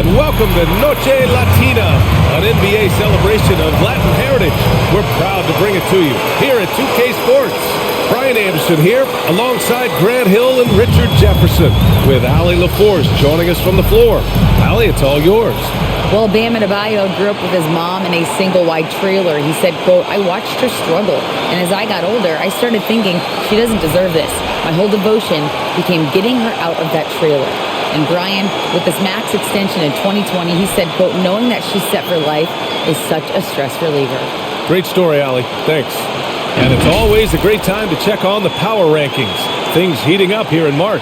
Welcome to Noche Latina, an NBA celebration of Latin heritage. We're proud to bring it to you here at 2K Sports. Brian Anderson here, alongside Grant Hill and Richard Jefferson, with Ali LaForce joining us from the floor. Ali, it's all yours. Well, Bam Adebayo grew up with his mom in a single-wide trailer. He said, quote, "I watched her struggle, and as I got older, I started thinking she doesn't deserve this. My whole devotion became getting her out of that trailer." And Brian, with this max extension in 2020, he said, quote, "Knowing that she's set for life is such a stress reliever." Great story, Ali. Thanks. And it's always a great time to check on the power rankings. Things heating up here in March.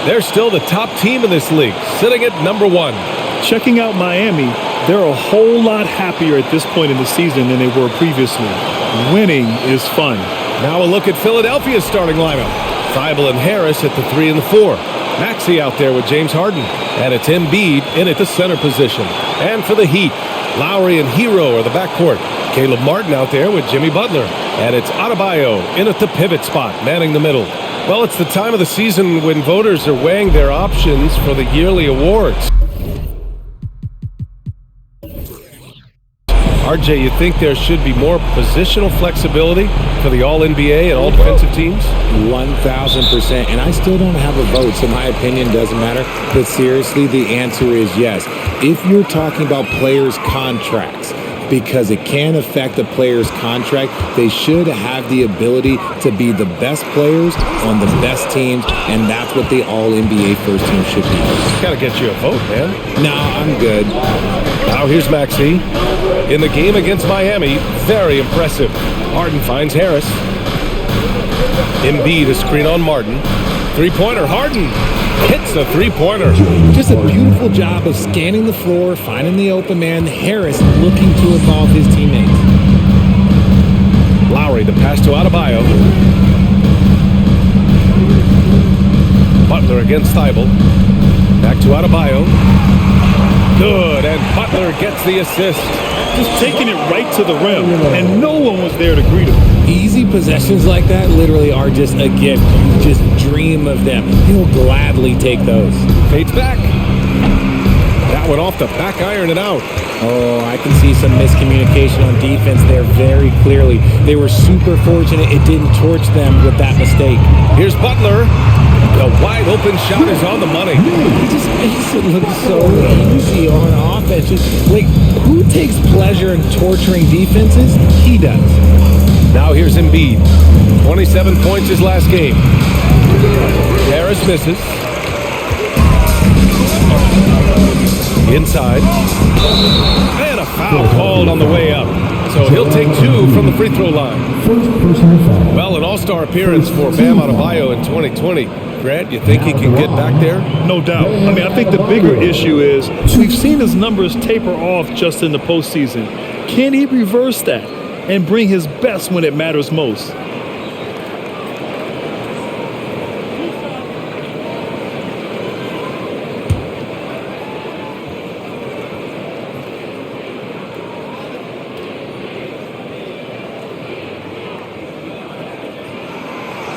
They're still the top team in this league, sitting at number 1. Checking out Miami, they're a whole lot happier at this point in the season than they were previously. Winning is fun. Now a look at Philadelphia's starting lineup. Thibault and Harris at the 3 and the 4. Maxey out there with James Harden. And it's Embiid in at the center position. And for the Heat, Lowry and Hero are the backcourt. Caleb Martin out there with Jimmy Butler. And it's Adebayo in at the pivot spot, manning the middle. Well, it's the time of the season when voters are weighing their options for the yearly awards. RJ, you think there should be more positional flexibility for the All-NBA and all-defensive teams? 1,000%. And I still don't have a vote, so my opinion doesn't matter. But seriously, the answer is yes. If you're talking about players' contracts, because it can affect a player's contract, they should have the ability to be the best players on the best teams, and that's what the All-NBA first team should be. Gotta get you a vote, man. No, I'm good. Now here's Maxey. In the game against Miami, very impressive. Harden finds Harris. Embiid, a screen on Martin. Three-pointer, Harden hits a three-pointer. Just a beautiful job of scanning the floor, finding the open man. Harris looking to involve his teammates. Lowry, the pass to Adebayo. Butler against Thibault. Back to Adebayo. Good, and Butler gets the assist. Just taking it right to the rim, and no one was there to greet him. Easy possessions like that literally are just a gift. You just dream of them. He'll gladly take those. Fades back. That one off the back iron and out. Oh, I can see some miscommunication on defense there very clearly. They were super fortunate it didn't torch them with that mistake. Here's Butler. The wide open shot is on the money. He just makes it look so easy on offense. Just like, who takes pleasure in torturing defenses? He does. Now here's Embiid. 27 points his last game. Harris misses. Inside. And a foul called on the way up. So he'll take 2 from the free throw line. Well, an all-star appearance for Bam Adebayo in 2020. Grant, you think he can get back there? No doubt. I mean, I think the bigger issue is we've seen his numbers taper off just in the postseason. Can he reverse that and bring his best when it matters most?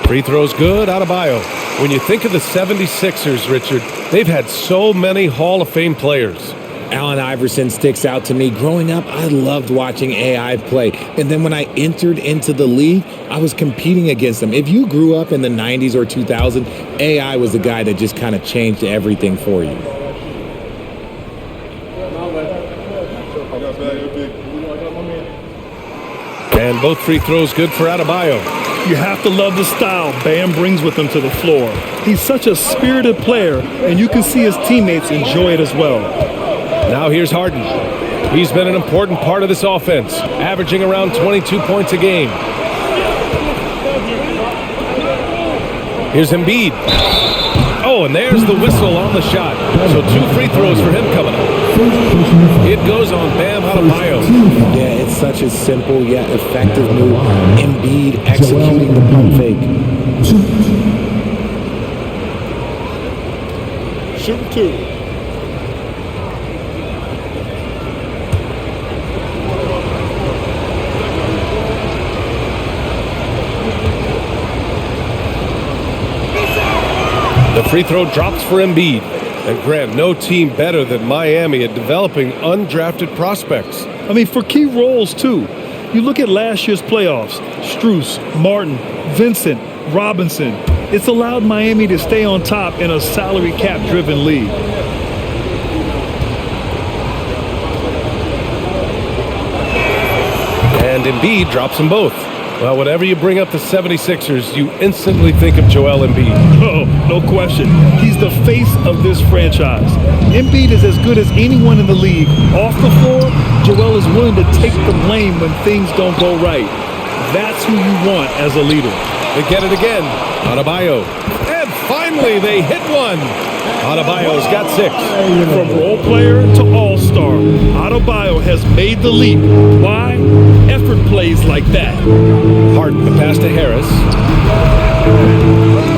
Free throw's good, Adebayo. When you think of the 76ers, Richard, they've had so many Hall of Fame players. Allen Iverson sticks out to me. Growing up, I loved watching AI play. And then when I entered into the league, I was competing against them. If you grew up in the 90s or 2000, AI was the guy that just kind of changed everything for you. And both free throws good for Adebayo. You have to love the style Bam brings with him to the floor. He's such a spirited player, and you can see his teammates enjoy it as well. Now here's Harden. He's been an important part of this offense, averaging around 22 points a game. Here's Embiid. Oh, and there's the whistle on the shot. So 2 free throws for him coming up. It goes on Bam Adebayo. Yeah, it's such a simple yet effective move. Embiid executing the pump fake. Shoot 2. The free throw drops for Embiid. And Grant, no team better than Miami at developing undrafted prospects. I mean, for key roles, too. You look at last year's playoffs, Strus, Martin, Vincent, Robinson. It's allowed Miami to stay on top in a salary cap-driven league. And Embiid drops them both. Well, whenever you bring up the 76ers, you instantly think of Joel Embiid. Oh, no question. He's the face of this franchise. Embiid is as good as anyone in the league. Off the floor, Joel is willing to take the blame when things don't go right. That's who you want as a leader. They get it again. Adebayo. And finally, they hit one. Adebayo's got 6. From role player to all-star, Adebayo has made the leap. Why? Effort plays like that. Harden, the pass to Harris.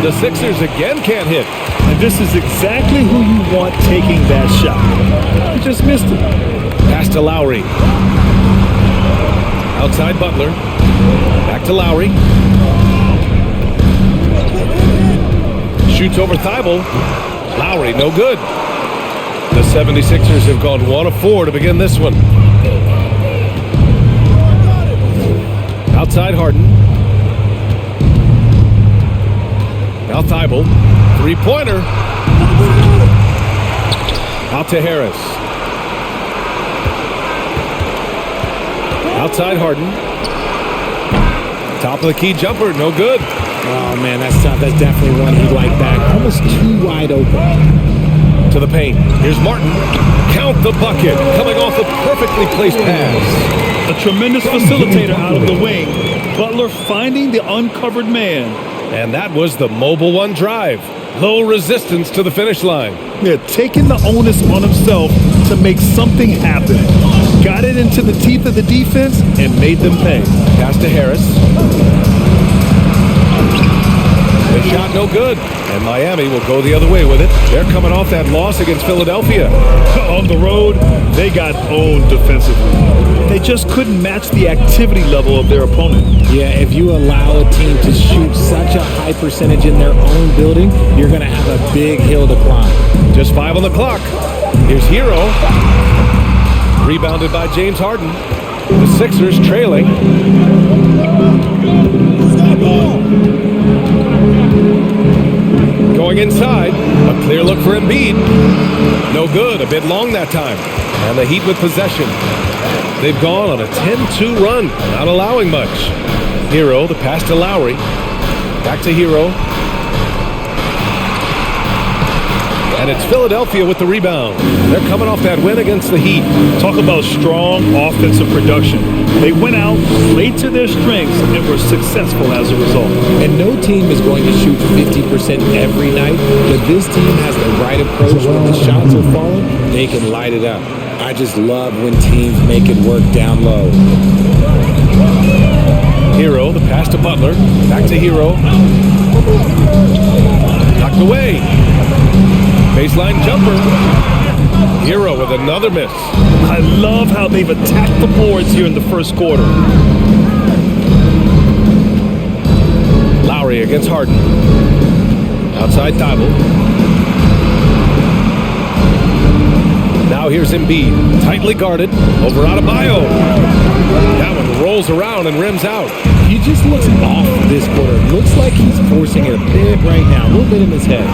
The Sixers again can't hit. And this is exactly who you want taking that shot. You just missed it. Pass to Lowry. Outside Butler. Back to Lowry. Shoots over Thibault. Lowry, no good. The 76ers have gone 1 of 4 to begin this one. Outside Harden. Now Thibault. 3-pointer. Out to Harris. Outside Harden. Top of the key jumper, no good. Oh, man, that's tough. That's definitely one he'd like back. Almost too wide open. To the paint. Here's Martin. Count the bucket. Coming off a perfectly placed pass. A tremendous facilitator out of the wing. Butler finding the uncovered man. And that was the mobile one drive. Low resistance to the finish line. Yeah, taking the onus on himself to make something happen. Got it into the teeth of the defense and made them pay. Pass to Harris. The shot no good, and Miami will go the other way with it. They're coming off that loss against Philadelphia. On the road, they got owned defensively. They just couldn't match the activity level of their opponent. Yeah, if you allow a team to shoot such a high percentage in their own building, you're going to have a big hill to climb. Just 5 on the clock. Here's Hero. Rebounded by James Harden. The Sixers trailing. Going inside, a clear look for Embiid. No good, a bit long that time. And the Heat with possession. They've gone on a 10-2 run, not allowing much. Hero, the pass to Lowry. Back to Hero. And it's Philadelphia with the rebound. They're coming off that win against the Heat. Talk about strong offensive production. They went out, played to their strengths, and were successful as a result. And no team is going to shoot 50% every night, but this team has the right approach. When the shots are falling, they can light it up. I just love when teams make it work down low. Hero, the pass to Butler. Back to Hero. Knocked away. Baseline jumper. Hero with another miss. I love how they've attacked the boards here in the first quarter. Lowry against Harden. Outside Thibault. Now here's Embiid, tightly guarded, over Adebayo. That one rolls around and rims out. He just looks off this quarter. Looks like he's forcing it a bit right now, a little bit in his head.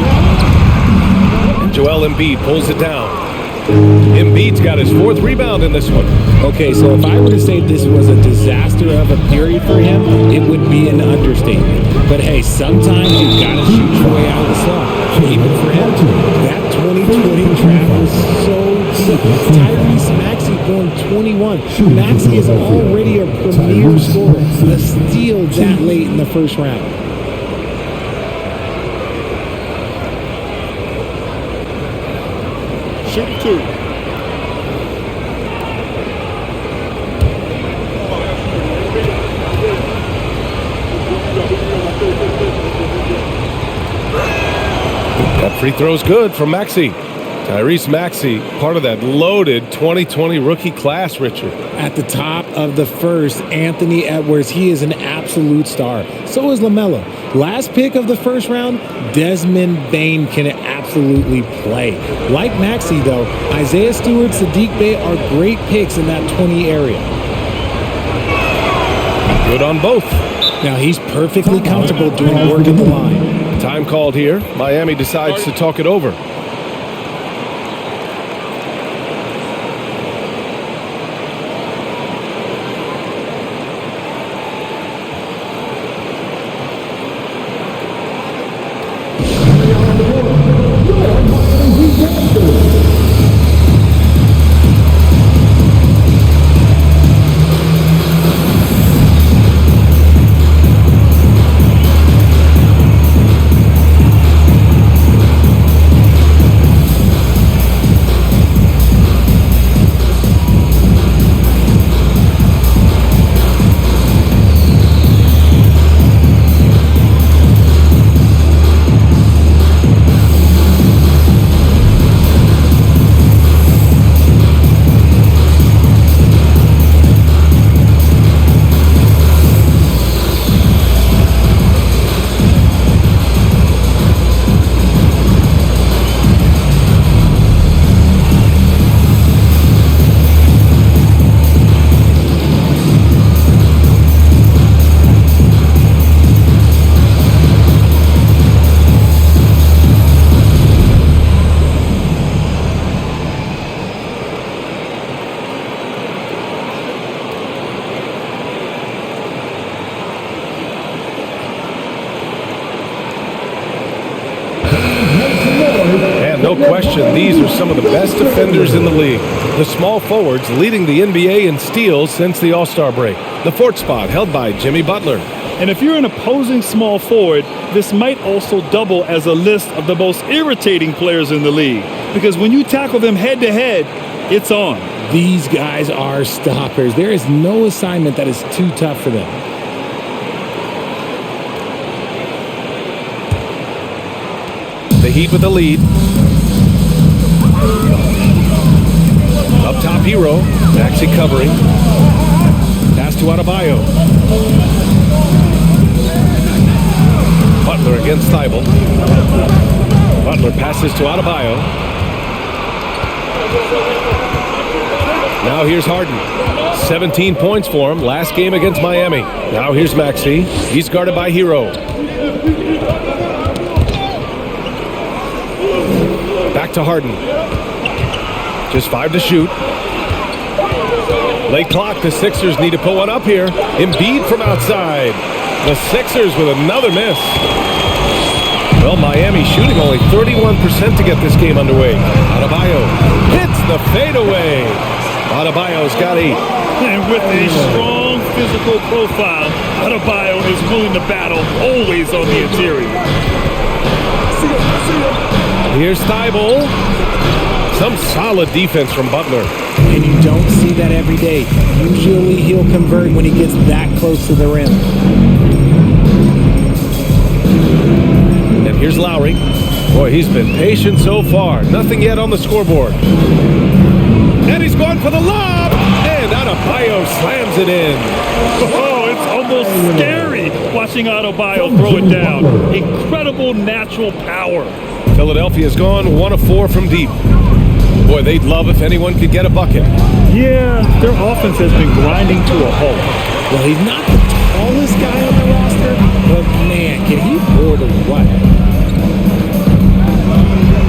And Joel Embiid pulls it down. Embiid's got his 4th rebound in this one. Okay, so if I were to say this was a disaster of a period for him, it would be an understatement. But hey, sometimes you've got to shoot your way out of the slump. Even for him, that 2020 trap was so deep. Tyrese Maxey going 21. Maxey is already a premier scorer. A steal that late in the first round. Shoot 2. That free throw's good from Maxey. Tyrese Maxey, part of that loaded 2020 rookie class, Richard. At the top of the first, Anthony Edwards, he is an absolute star. So is LaMelo. Last pick of the first round, Desmond Bane can absolutely play. Like Maxey, though, Isaiah Stewart, Sadiq Bey are great picks in that 20 area. Good on both. Now, he's perfectly comfortable doing work at the line. Time called here. Miami decides to talk it over. No question, these are some of the best defenders in the league. The small forwards leading the NBA in steals since the All-Star break. The 4th spot held by Jimmy Butler. And if you're an opposing small forward, this might also double as a list of the most irritating players in the league. Because when you tackle them head-to-head, it's on. These guys are stoppers. There is no assignment that is too tough for them. The Heat with the lead. Up top, Hero. Maxey covering. Pass to Adebayo. Butler against Thibault. Butler passes to Adebayo. Now here's Harden. 17 points for him last game against Miami. Now here's Maxey. He's guarded by Hero. Back to Harden. Just 5 to shoot. Late clock. The Sixers need to put one up here. Embiid from outside. The Sixers with another miss. Well, Miami shooting only 31% to get this game underway. Adebayo hits the fadeaway. Adebayo's got 8. And with a strong physical profile, Adebayo is willing to battle, always on the interior. Here's Thibault. Some solid defense from Butler. And you don't see that every day. Usually he'll convert when he gets that close to the rim. And here's Lowry. Boy, he's been patient so far. Nothing yet on the scoreboard. And he's going for the lob. And Adebayo slams it in. Oh, it's almost scary watching Adebayo throw it down. Incredible natural power. Philadelphia's gone 1 of 4 from deep. Boy, they'd love if anyone could get a bucket. Yeah, their offense has been grinding to a halt. Well, he's not the tallest guy on the roster, but man, can he board or what?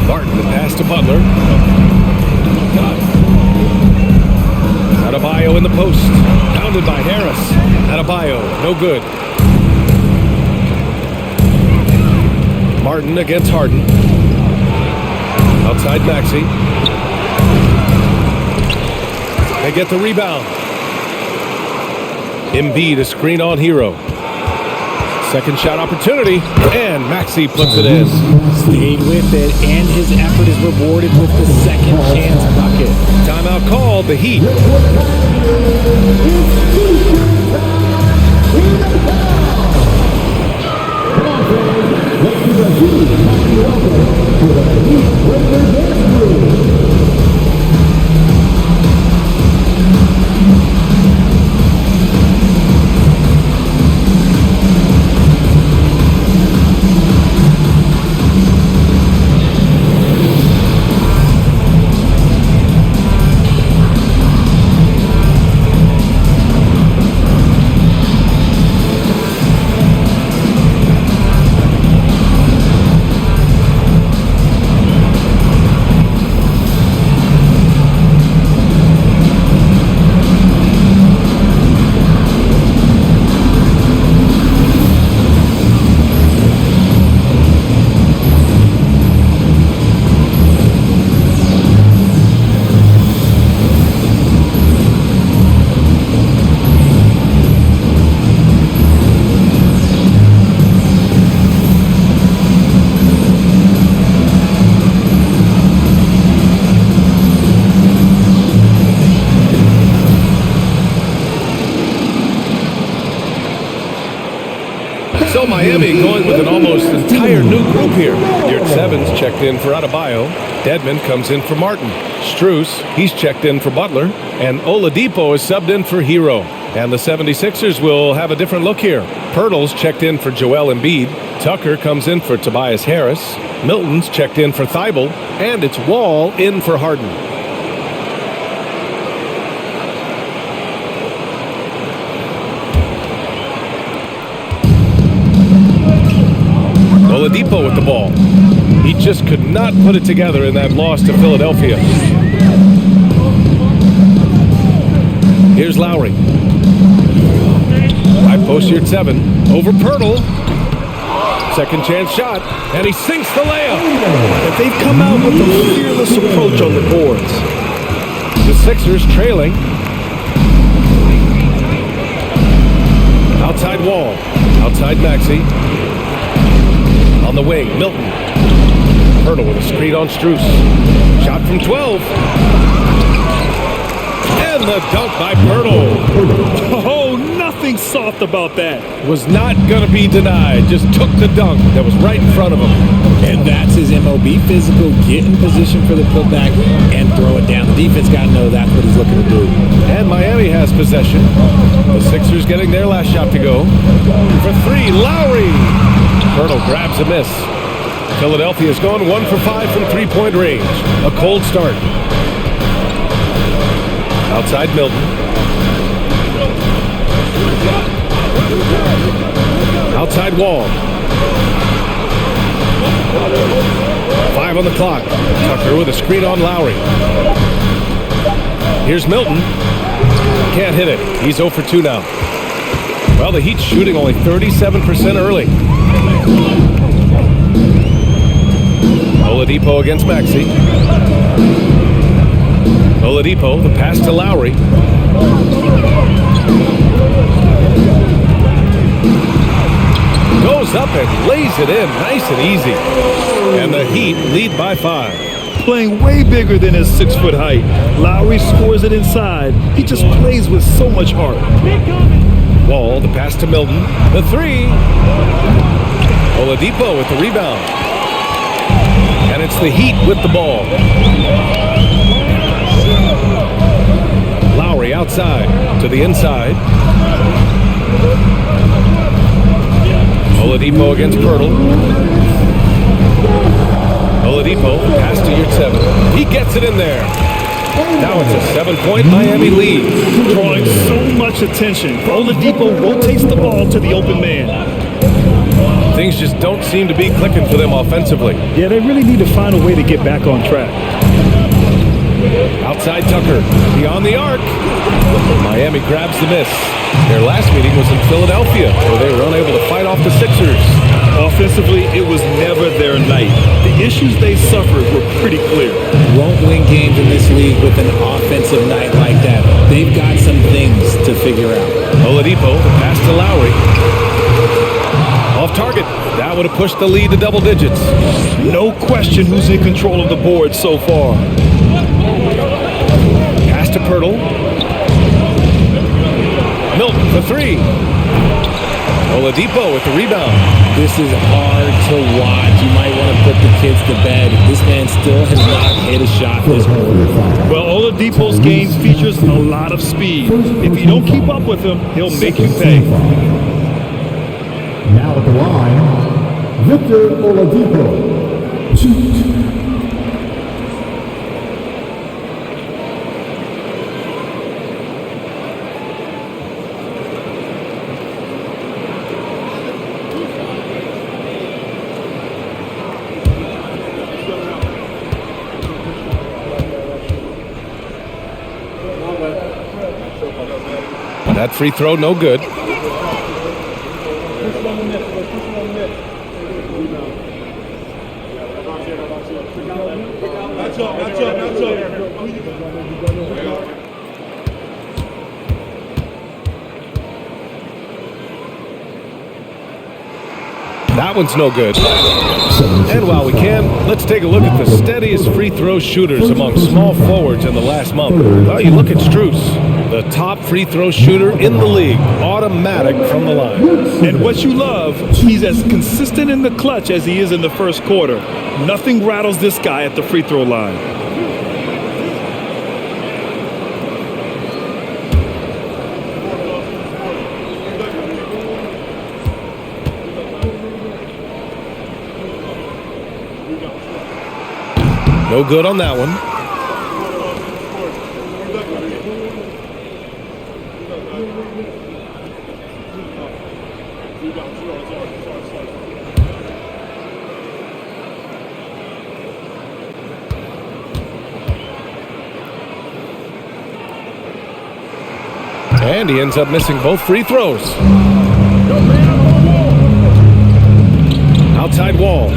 Martin, the pass to Butler. Adebayo in the post. Pounded by Harris. Adebayo, no good. Martin against Harden. Outside Maxey. They get the rebound. Embiid, a screen on Hero. Second shot opportunity, and Maxey puts it in. Stayed with it, and his effort is rewarded with the second chance bucket. Timeout called, the Heat. So Miami going with an almost entire new group here. Yurt Sevens checked in for Adebayo. Dedmon comes in for Martin. Strus, he's checked in for Butler. And Oladipo is subbed in for Hero. And the 76ers will have a different look here. Pirtle's checked in for Joel Embiid. Tucker comes in for Tobias Harris. Milton's checked in for Thibault. And it's Wall in for Harden. Oladipo with the ball. He just could not put it together in that loss to Philadelphia. Here's Lowry. High post Yurt 7. Over Pirtle. Second chance shot. And he sinks the layup. But they've come out with a fearless approach on the boards. The Sixers trailing. Outside Wall. Outside Maxey. On the wing, Milton. Pirtle with a screen on Strus. Shot from 12. And the dunk by Pirtle. Oh, nothing soft about that. Was not going to be denied. Just took the dunk that was right in front of him. And that's his MOB, physical, get in position for the putback and throw it down. The defense got to know that's what he's looking to do. And Miami has possession. The Sixers getting their last shot to go. For three, Lowry. Pirtle grabs a miss. Philadelphia's gone 1 for 5 from three-point range. A cold start. Outside Milton. Outside Wall. 5 on the clock. Tucker with a screen on Lowry. Here's Milton. Can't hit it. He's 0 for 2 now. Well, the Heat's shooting only 37% early. Oladipo against Maxey. Oladipo, the pass to Lowry. Goes up and lays it in nice and easy. And the Heat lead by 5. Playing way bigger than his 6-foot height. Lowry scores it inside. He just plays with so much heart. Wall, the pass to Milton. The three. Oladipo with the rebound. And it's the Heat with the ball. Lowry outside to the inside. Oladipo against Pirtle. Oladipo, pass to your 7. He gets it in there. Now it's a 7-point Miami lead. Drawing so much attention. Oladipo rotates the ball to the open man. Things just don't seem to be clicking for them offensively. Yeah, they really need to find a way to get back on track. Outside Tucker, beyond the arc. Miami grabs the miss. Their last meeting was in Philadelphia, where they were unable to fight off the Sixers. Offensively, it was never their night. The issues they suffered were pretty clear. Won't win games in this league with an offensive night like that. They've got some things to figure out. Oladipo, the pass to Lowry. Off target. That would have pushed the lead to double digits. No question who's in control of the board so far. Pass to Pirtle. Milton for 3. Oladipo with the rebound. This is hard to watch. You might want to put the kids to bed. This man still has not hit a shot this quarter. Well, Oladipo's game features a lot of speed. If you don't keep up with him, he'll make you pay. Now at the line, Victor Oladipo. Shoot. That free throw, no good. That one's no good. And while we can, let's take a look at the steadiest free throw shooters among small forwards in the last month. Well, you look at Strus, the top free throw shooter in the league, automatic from the line. And what you love, he's as consistent in the clutch as he is in the first quarter. Nothing rattles this guy at the free throw line. No good on that one. And he ends up missing both free throws. Outside Wall.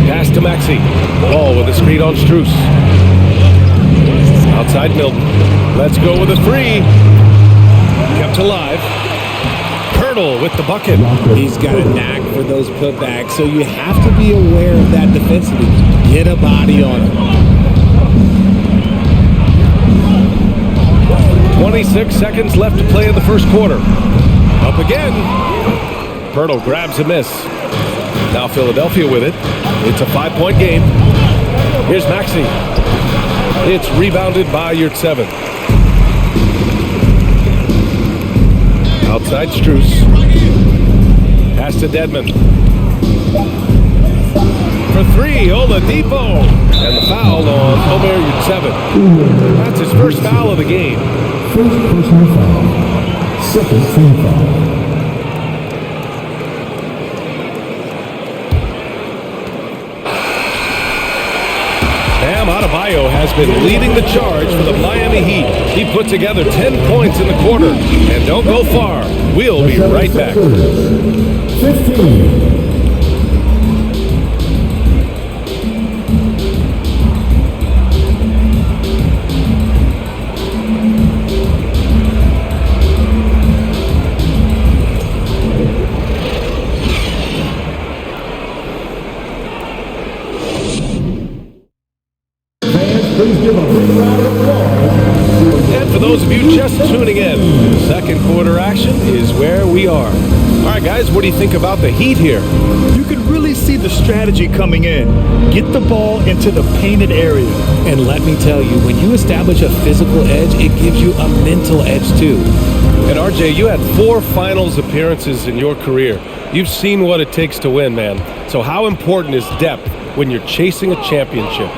Pass to Maxey. Wall with a screen on Strus. Outside Milton. Let's go with a 3. Kept alive. Pirtle with the bucket. He's got a knack for those putbacks, so you have to be aware of that defensively. Get a body on him. 26 seconds left to play in the first quarter. Up again. Pirtle grabs a miss. Now Philadelphia with it. It's a 5-point game. Here's Maxey. It's rebounded by Yurtseven. Outside Strus. Pass to Dedmon. For 3, Oladipo. And the foul on Omer Yurtseven. That's his first foul of the game. First personal foul. Second team foul. Bam Adebayo has been leading the charge for the Miami Heat. He put together 10 points in the quarter. And don't go far. We'll be right back. 15. And for those of you just tuning in, second quarter action is where we are. All right, guys, what do you think about the Heat here? You can really see the strategy coming in. Get the ball into the painted area. And let me tell you, when you establish a physical edge, it gives you a mental edge too. And RJ, you had 4 finals appearances in your career. You've seen what it takes to win, man. So how important is depth when you're chasing a championship?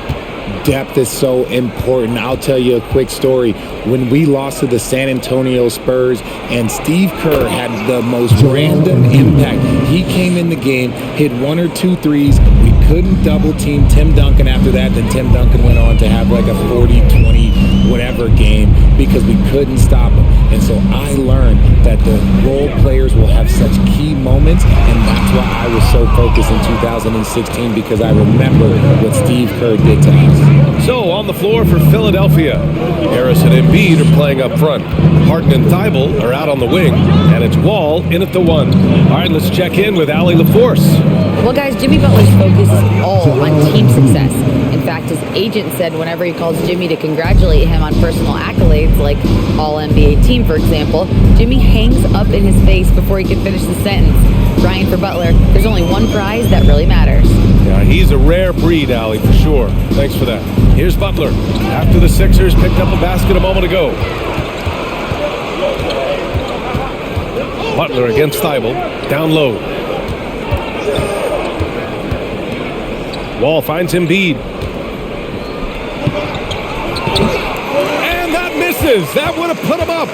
Depth is so important. I'll tell you a quick story. When we lost to the San Antonio Spurs and Steve Kerr had the most random impact, he came in the game, hit 1 or 2 threes. We couldn't double team Tim Duncan after that. Then Tim Duncan went on to have like a 40-20 whatever game because we couldn't stop him. And so I learned that the role players will have such key moments, and that's why I was so focused in 2016 because I remember what Steve Kerr did to us. So on the floor for Philadelphia, Harris and Embiid are playing up front. Harden and Thibault are out on the wing, and it's Wall in at the 1. All right, let's check in with Allie LaForce. Well, guys, Jimmy Butler's focus is all on team success. In fact, his agent said whenever he calls Jimmy to congratulate him on personal accolades, like All-NBA team, for example, Jimmy hangs up in his face before he can finish the sentence. Ryan, for Butler, there's only one prize that really matters. Yeah, he's a rare breed, Allie, for sure. Thanks for that. Here's Butler. After the Sixers picked up a basket a moment ago. Butler against Thibault. Down low. Wall finds Embiid. And that misses. That would have put him up.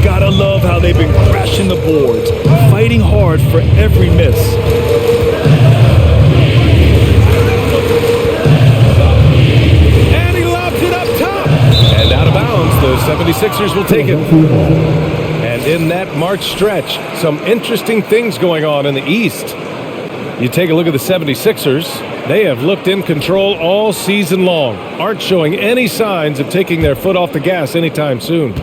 Gotta love how they've been crashing the boards, fighting hard for every miss. And he lobs it up top. And out of bounds, the 76ers will take it. And in that March stretch, some interesting things going on in the East. You take a look at the 76ers. They have looked in control all season long, aren't showing any signs of taking their foot off the gas anytime soon.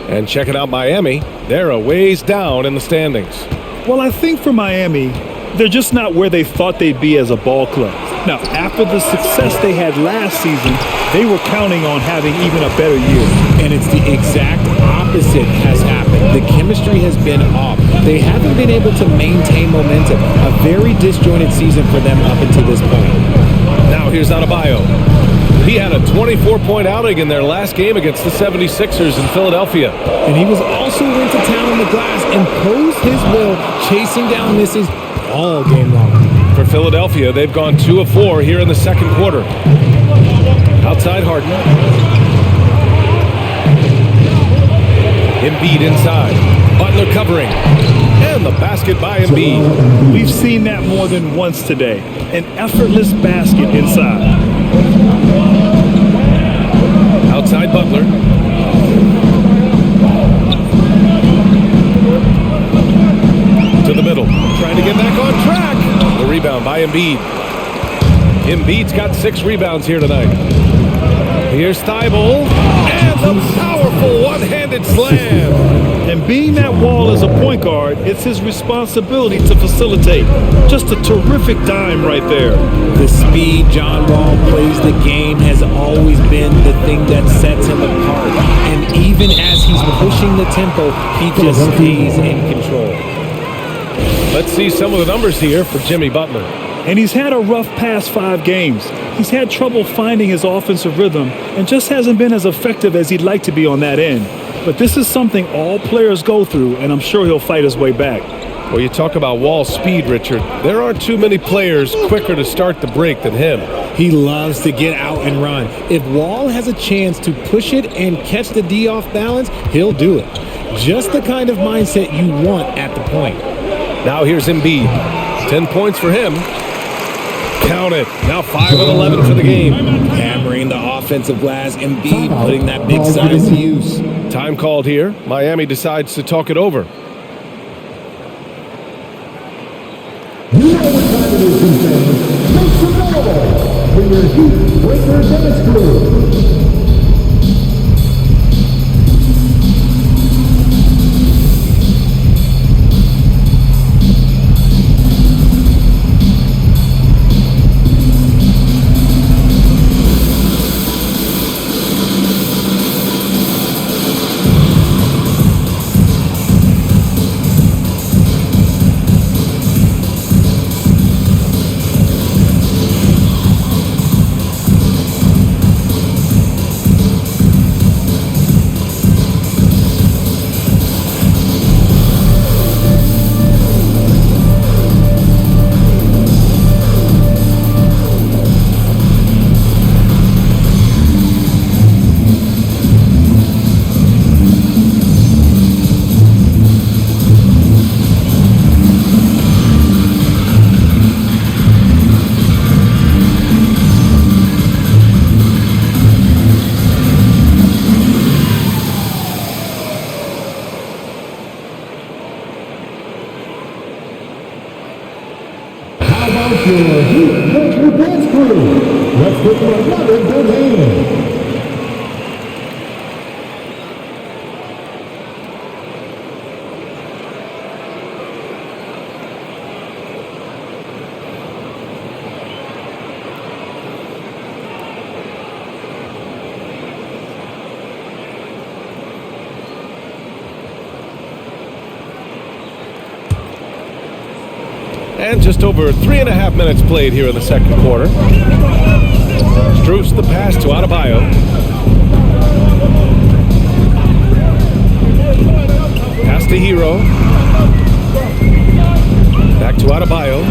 And checking out Miami, they're a ways down in the standings. Well, I think for Miami, they're just not where they thought they'd be as a ball club. Now, after the success they had last season, they were counting on having even a better year. And it's the exact opposite has happened. The chemistry has been off. They haven't been able to maintain momentum. A very disjointed season for them up until this point. Now here's Adebayo. He had a 24-point outing in their last game against the 76ers in Philadelphia. And he was also went to town on the glass, imposed his will, chasing down misses all game long. For Philadelphia, they've gone 2 of 4 here in the second quarter. Outside Harden. Embiid inside. Butler covering. And the basket by Embiid. We've seen that more than once today. An effortless basket inside. Outside Butler. To the middle. Trying to get back on track. The rebound by Embiid. Embiid's got 6 rebounds here tonight. Here's Thibault. And the powerful one-handed slam. And being that Wall as a point guard, it's his responsibility to facilitate. Just a terrific dime right there. The speed John Wall plays the game has always been the thing that sets him apart. And even as he's pushing the tempo, he just stays in control. Let's see some of the numbers here for Jimmy Butler. And he's had a rough past 5 games. He's had trouble finding his offensive rhythm and just hasn't been as effective as he'd like to be on that end. But this is something all players go through, and I'm sure he'll fight his way back. Well, you talk about Wall's speed, Richard. There aren't too many players quicker to start the break than him. He loves to get out and run. If Wall has a chance to push it and catch the D off balance, he'll do it. Just the kind of mindset you want at the point. Now here's Embiid. 10 points for him. Count it. Now 5 of 11 for the game. Hammering the offensive glass. Embiid putting that big size to use. Time called here. Miami decides to talk it over. You know what time it is, defense. Make some noise for your Heat Breaker Dance Crew. out your Heat Breaker Dance Crew. Let's give them another good hand. And just over 3.5 minutes played here in the second quarter. Strus the pass to Adebayo. Pass to Hero. Back to Adebayo.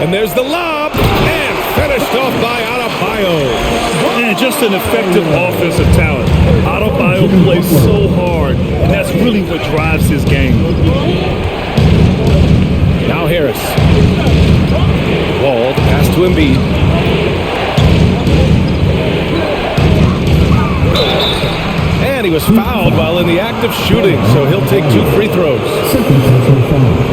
And there's the lob. And finished off by Adebayo. Man, just an effective offensive talent. Adebayo plays so hard, and that's really what drives his game. Now Harris. Wall, the pass to Embiid. And he was fouled while in the act of shooting, so he'll take 2 free throws.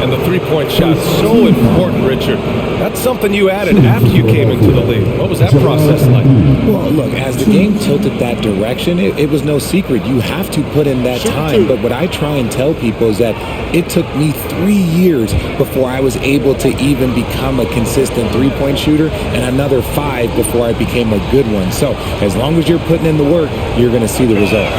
And the three-point shot, so important, Richard. That's something you added after you came into the league. What was that process like? Well, look, as the game tilted that direction, it was no secret. You have to put in that time. But what I try and tell people is that it took me 3 years before I was able to even become a consistent three-point shooter, and another 5 before I became a good one. So as long as you're putting in the work, you're going to see the results.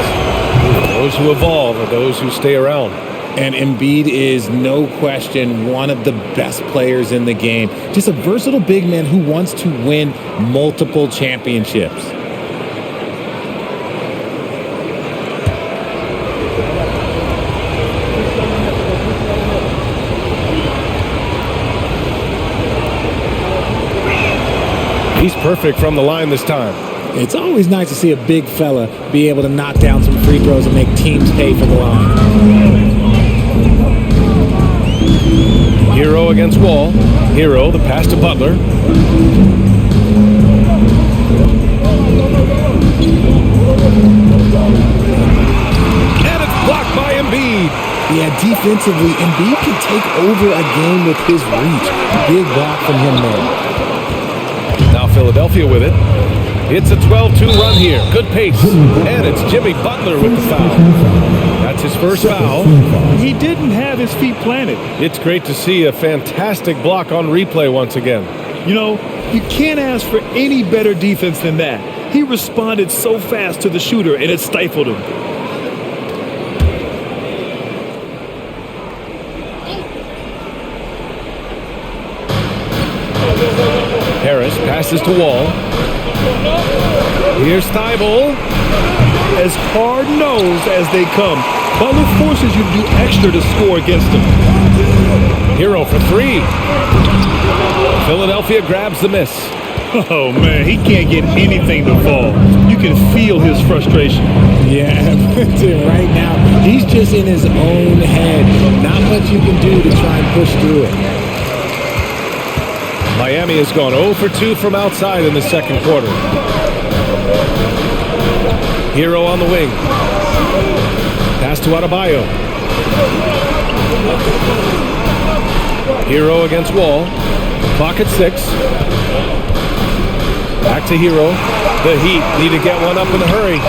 Those who evolve are those who stay around. And Embiid is, no question, one of the best players in the game. Just a versatile big man who wants to win multiple championships. He's perfect from the line this time. It's always nice to see a big fella be able to knock down some free throws and make teams pay for the line. Hero against Wall. Hero, the pass to Butler. And it's blocked by Embiid. Yeah, defensively, Embiid can take over a game with his reach. Big block from him there. Now Philadelphia with it. It's a 12-2 run here. Good pace. And it's Jimmy Butler with the foul. That's his first foul. He didn't have his feet planted. It's great to see a fantastic block on replay once again. You know, you can't ask for any better defense than that. He responded so fast to the shooter, and it stifled him. Harris passes to Wall. Here's Thibault. As hard-nosed as they come, Butler forces you to do extra to score against him. Hero for 3. Philadelphia grabs the miss. Oh, man, he can't get anything to fall. You can feel his frustration. Yeah, right now, he's just in his own head. Not much you can do to try and push through it. Miami has gone 0 for 2 from outside in the second quarter. Hero on the wing. Pass to Adebayo. Hero against Wall. Clock at 6. Back to Hero. The Heat need to get one up in a hurry.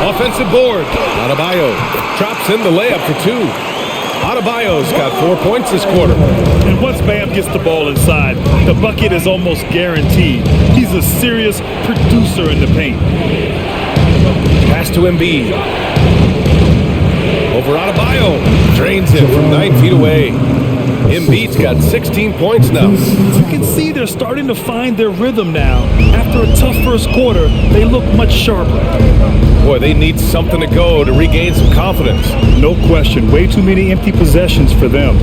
Offensive board. Adebayo drops in the layup for 2. Adebayo's got 4 points this quarter. And once Bam gets the ball inside, the bucket is almost guaranteed. He's a serious producer in the paint. Pass to Embiid. Over Adebayo. Drains it from 9 feet away. Embiid's got 16 points now. You can see they're starting to find their rhythm now. After a tough first quarter, they look much sharper. Boy, they need something to go to regain some confidence. No question. Way too many empty possessions for them.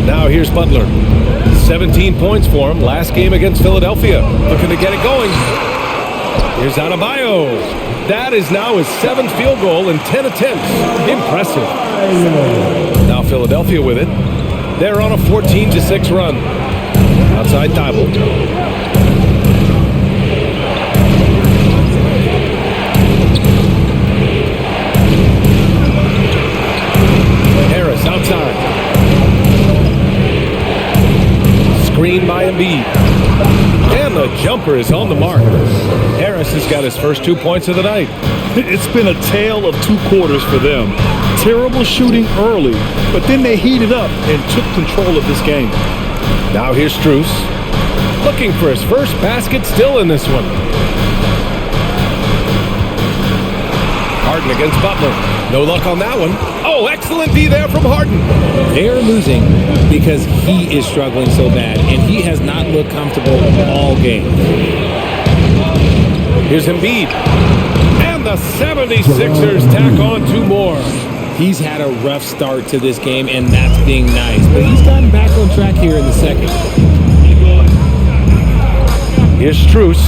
Now here's Butler. 17 points for him. Last game against Philadelphia. Looking to get it going. Here's Adebayo. That is now his 7th field goal in 10 attempts. Impressive. Now Philadelphia with it. They're on a 14-6 run. Outside Thibault. Harris outside. screen by Embiid. And the jumper is on the mark. Harris has got his first 2 points of the night. It's been a tale of 2 quarters for them. Terrible shooting early, but then they heated up and took control of this game. Now here's Strus. Looking for his first basket still in this one. Harden against Butler. No luck on that one. Oh, excellent D there from Harden. They're losing because he is struggling so bad, and he has not looked comfortable all game. Here's Embiid. And the 76ers tack on 2 more. He's had a rough start to this game, and that's being nice. But he's gotten back on track here in the second. Here's Strus.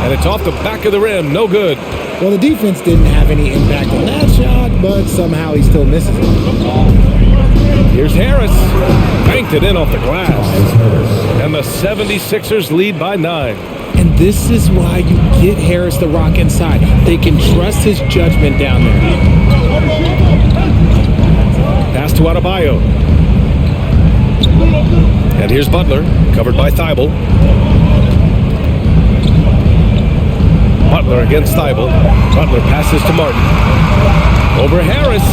And it's off the back of the rim. No good. Well, the defense didn't have any impact on that shot, but somehow he still misses it. Here's Harris. Banked it in off the glass. And the 76ers lead by 9. And this is why you get Harris the rock inside. They can trust his judgment down there. Pass to Adebayo. And here's Butler, covered by Thibault. Butler against Thibault. Butler passes to Martin. Over Harris.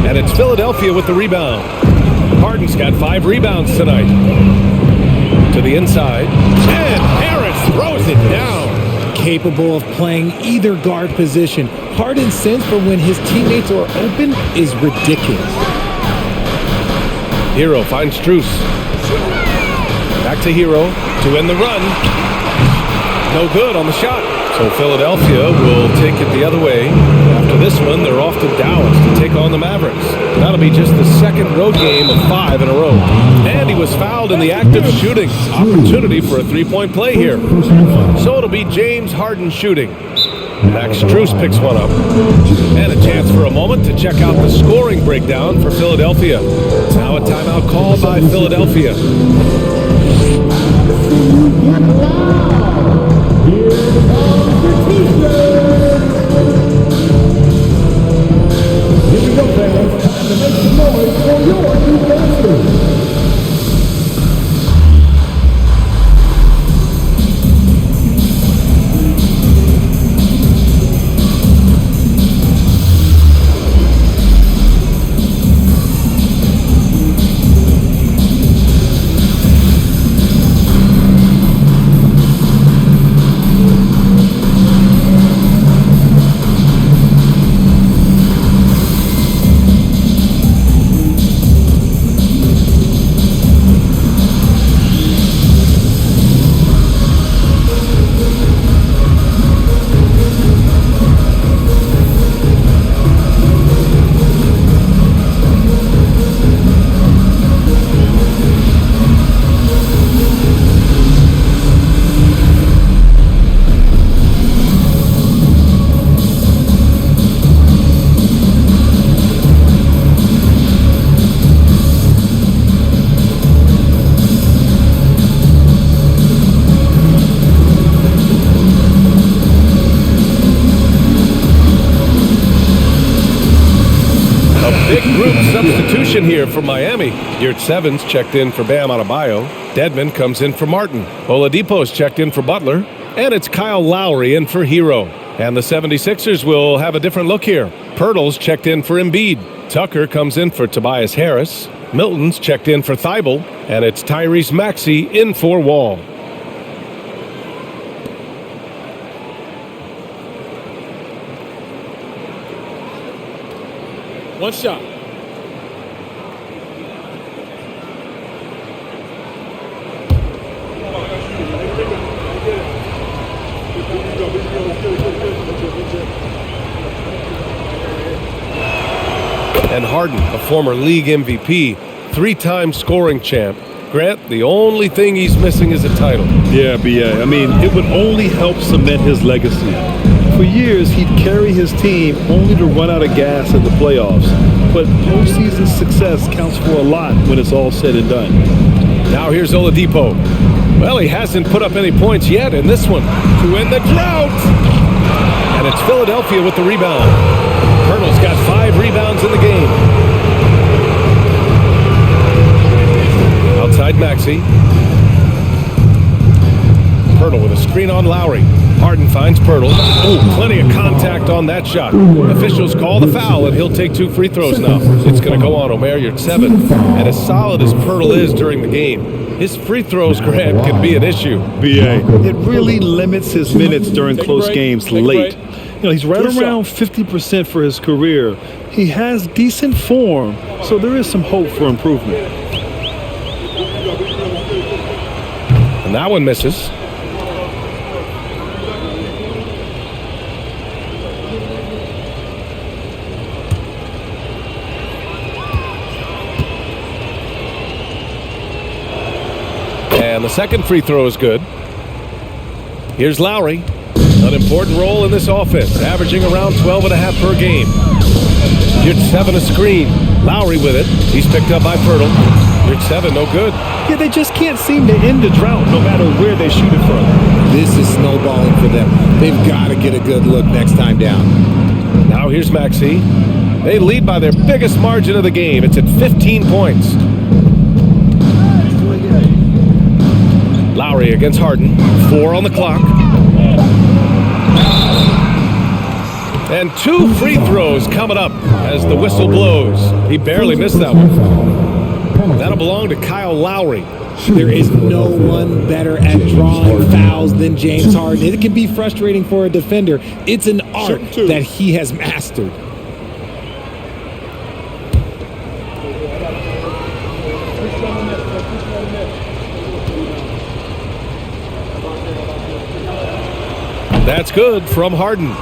And it's Philadelphia with the rebound. Harden's got 5 rebounds tonight. To the inside. And Harris throws it down. Capable of playing either guard position. Harden's sense for when his teammates are open is ridiculous. Hero finds Strus. Back to Hero to end the run. No good on the shot. So Philadelphia will take it the other way. After this one, they're off to Dallas to take on the Mavericks. That'll be just the second road game of 5 in a row. And he was fouled in the act of shooting. Opportunity for a 3-point play here. So it'll be James Harden shooting. Max Strus picks one up. And a chance for a moment to check out the scoring breakdown for Philadelphia. Now a timeout called by Philadelphia. Here we go, fans. Time to make some noise for your new masters. Big group substitution here for Miami. Yurt Sevens checked in for Bam Adebayo. Dedmon comes in for Martin. Oladipo's checked in for Butler. And it's Kyle Lowry in for Hero. And the 76ers will have a different look here. Pirtle's checked in for Embiid. Tucker comes in for Tobias Harris. Milton's checked in for Thibault. And it's Tyrese Maxey in for Wall. One shot. And Harden, a former league MVP, 3-time scoring champ. Grant, the only thing he's missing is a title. Yeah, B.A. I mean, it would only help cement his legacy. For years, he'd carry his team only to run out of gas in the playoffs. But postseason success counts for a lot when it's all said and done. Now here's Oladipo. Well, he hasn't put up any points yet in this one to end the drought. And it's Philadelphia with the rebound. Pirtle's got 5 rebounds in the game. Now Outside Maxey. Pirtle with a screen on Lowry. Harden finds Pirtle. Oh, plenty of contact on that shot. Officials call the foul, and he'll take 2 free throws now. It's going to go on Omer Yurtseven. And as solid as Pirtle is during the game, his free throws, Grant, can be an issue. BA, it really limits his minutes during close games late. You know, he's right around 50% for his career. He has decent form, so there is some hope for improvement. And that one misses. And the second free throw is good. Here's Lowry. An important role in this offense, averaging around 12.5 per game. Yurtseven a screen. Lowry with it. He's picked up by Pirtle. Yurtseven no good. Yeah, they just can't seem to end the drought no matter where they shoot it from. This is snowballing for them. They've got to get a good look next time down. Now here's Maxey. They lead by their biggest margin of the game. It's at 15 points. Lowry against Harden. 4 on the clock. And 2 free throws coming up as the whistle blows. He barely missed that one. That'll belong to Kyle Lowry. There is no one better at drawing fouls than James Harden. It can be frustrating for a defender. It's an art that he has mastered. That's good from Harden.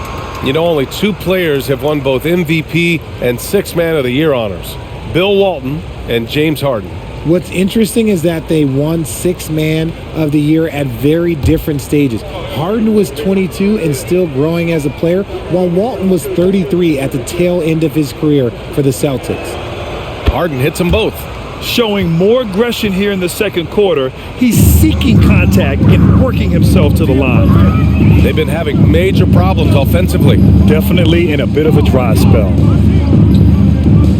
You know, only 2 players have won both MVP and 6th Man of the Year honors. Bill Walton and James Harden. What's interesting is that they won 6th Man of the Year at very different stages. Harden was 22 and still growing as a player, while Walton was 33 at the tail end of his career for the Celtics. Harden hits them both. Showing more aggression here in the second quarter. He's seeking contact and working himself to the line. They've been having major problems offensively. Definitely in a bit of a dry spell.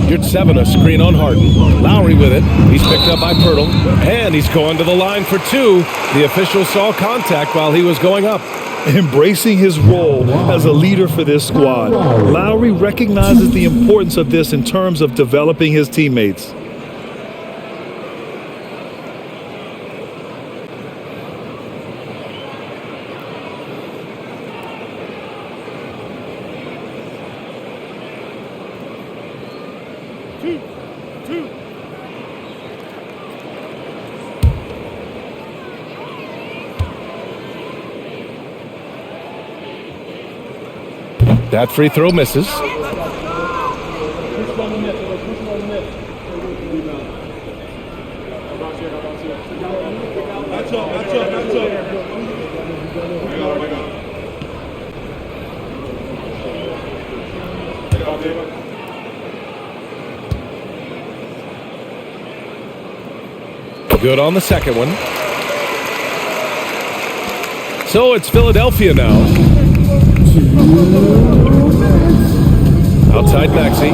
Yurtseven a screen on Harden. Lowry with it. He's picked up by Pirtle. And he's going to the line for 2. The official saw contact while he was going up. Embracing his role as a leader for this squad. Lowry recognizes the importance of this in terms of developing his teammates. That free throw misses. Good on the second one. So it's Philadelphia now. Outside Maxey.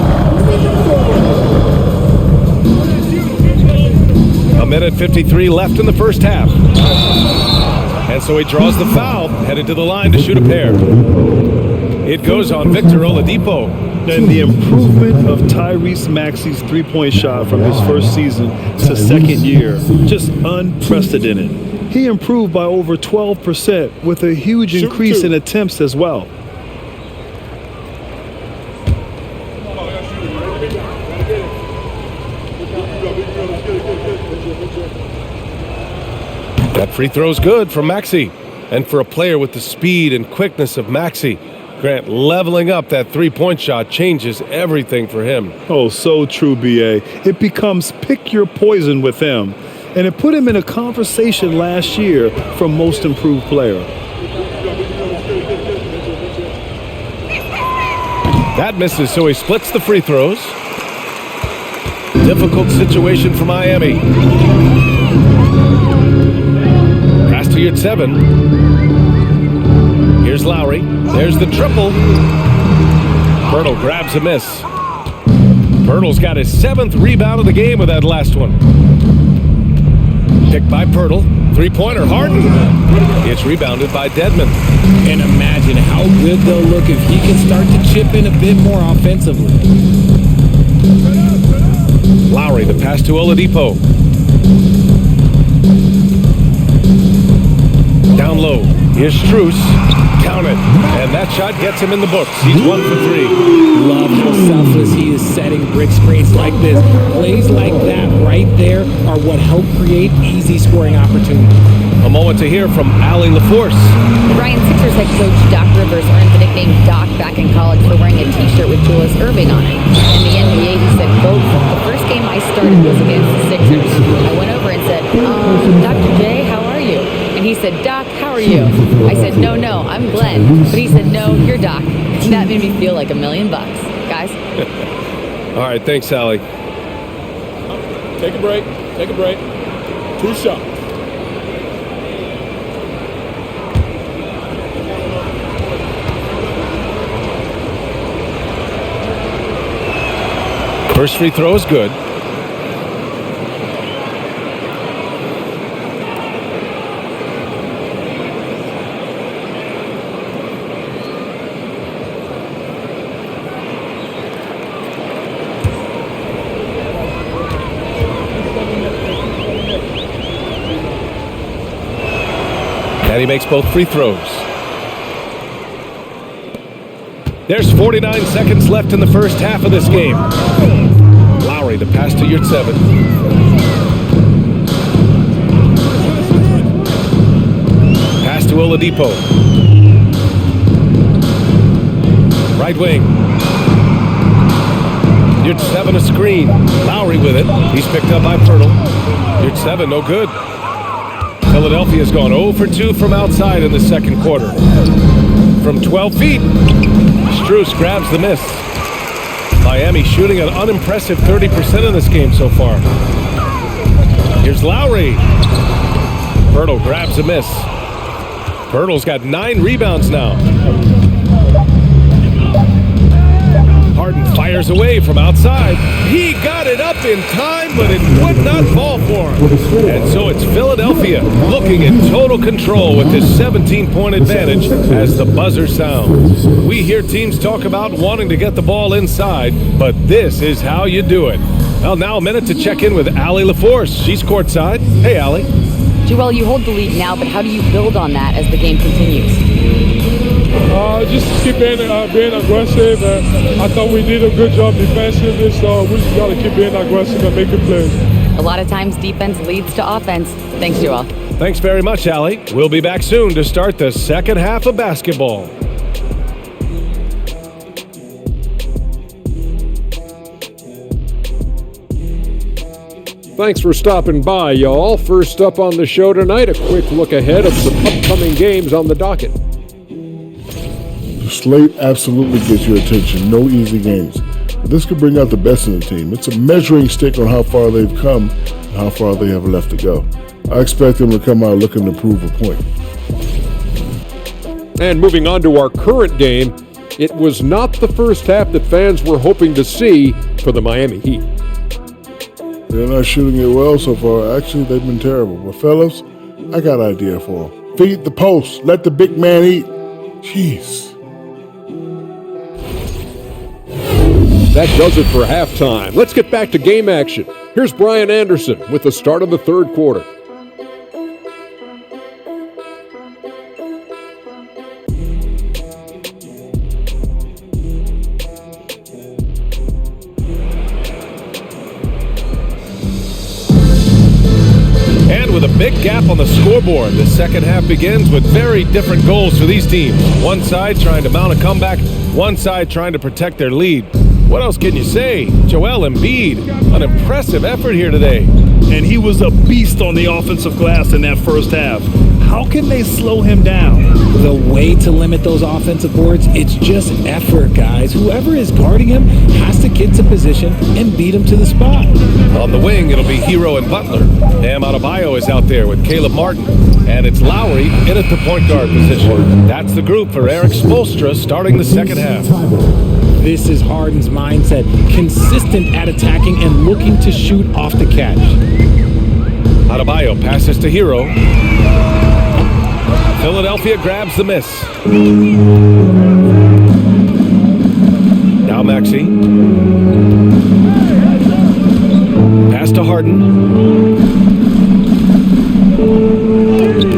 A minute 53 left in the first half. And so he draws the foul, headed to the line to shoot a pair. It goes on Victor Oladipo. And the improvement of Tyrese Maxey's three-point shot from his first season to second year, just unprecedented. He improved by over 12% with a huge increase in attempts as well. That free throw's good from Maxey. And for a player with the speed and quickness of Maxey, Grant, leveling up that three-point shot changes everything for him. Oh, so true, B.A. It becomes pick your poison with him. And it put him in a conversation last year for most improved player. That misses, so he splits the free throws. Difficult situation for Miami. Pass to Yurtseven. Here's Lowry. There's the triple. Pirtle grabs a miss. Pirtle's got his 7th rebound of the game with that last one. Picked by Pirtle. Three-pointer, Harden. It's rebounded by Dedmon. And imagine how good they'll look if he can start to chip in a bit more offensively. Lowry, the pass to Oladipo. Down low. Here's Strus. Count it. And that shot gets him in the books. He's 1 for 3. Love how selfless he is setting brick screens like this. Plays like that right there are what help create easy scoring opportunities. A moment to hear from Allie LaForce. Ryan Sixers head coach Doc Rivers earned the nickname Doc back in college for wearing a t-shirt with Julius Erving on it. In the NBA, he said, quote, "The first game I started was against the Sixers. I went over and said, Dr. J, how are you?" And he said, "Doc, how are you?" I said, no, I'm Glenn. But he said, "No, you're Doc." That made me feel like $1 million. Guys? All right, thanks, Allie. Take a break. 2 shots. First free throw is good. And he makes both free throws. There's 49 seconds left in the first half of this game. Lowry, the pass to Yurtseven. Pass to Oladipo. Right wing. Yurtseven a screen. Lowry with it. He's picked up by Pirtle. Yurtseven, no good. Philadelphia's gone 0 for 2 from outside in the second quarter. From 12 feet, Strus grabs the miss. Miami shooting an unimpressive 30% in this game so far. Here's Lowry. Pirtle grabs a miss. Pirtle's got 9 rebounds now. Harden fires away from outside. He got it up in time, but it would not fall for him. And so it's Philadelphia looking in total control with this 17-point advantage as the buzzer sounds. We hear teams talk about wanting to get the ball inside, but this is how you do it. Well, now a minute to check in with Allie LaForce. She's courtside. Hey, Allie. Joel, you hold the lead now, but how do you build on that as the game continues? Just keep being aggressive. I thought we did a good job defensively, so we just got to keep being aggressive and making plays. A lot of times defense leads to offense. Thanks, Joel. Thanks very much, Allie. We'll be back soon to start the second half of basketball. Thanks for stopping by, y'all. First up on the show tonight, a quick look ahead of some upcoming games on the docket. The slate absolutely gets your attention. No easy games. But this could bring out the best in the team. It's a measuring stick on how far they've come and how far they have left to go. I expect them to come out looking to prove a point. And moving on to our current game, it was not the first half that fans were hoping to see for the Miami Heat. They're not shooting it well so far. Actually, they've been terrible. But fellas, I got an idea for them. Feed the post. Let the big man eat. Jeez. That does it for halftime. Let's get back to game action. Here's Brian Anderson with the start of the third quarter. And with a big gap on the scoreboard, the second half begins with very different goals for these teams. One side trying to mount a comeback, one side trying to protect their lead. What else can you say? Joel Embiid, an impressive effort here today. And he was a beast on the offensive glass in that first half. How can they slow him down? The way to limit those offensive boards, it's just effort, guys. Whoever is guarding him has to get to position and beat him to the spot. On the wing, it'll be Hero and Butler. Bam Adebayo is out there with Caleb Martin. And it's Lowry in at the point guard position. That's the group for Eric Spoelstra starting the second half. This is Harden's mindset, consistent at attacking and looking to shoot off the catch. Adebayo passes to Hero. Philadelphia grabs the miss. Now Maxey. Pass to Harden.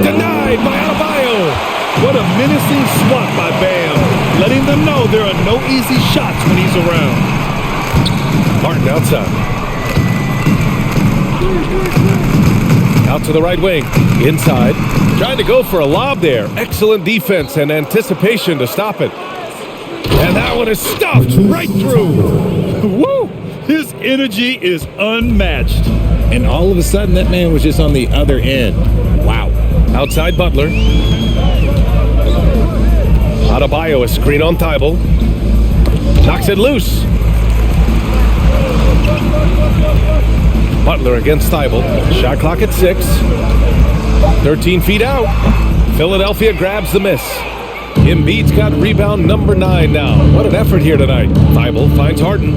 Denied by Adebayo. What a menacing swat by Bam, letting them know there are no easy shots when he's around. Martin outside. Out to the right wing. Inside. Trying to go for a lob there. Excellent defense and anticipation to stop it. And that one is stuffed right through. Woo! His energy is unmatched. And all of a sudden, that man was just on the other end. Wow. Outside Butler. Adebayo, a screen on Thibault. Knocks it loose. Butler against Thibault. Shot clock at 6. 13 feet out. Philadelphia grabs the miss. Embiid's got rebound number 9 now. What an effort here tonight. Thibault finds Harden.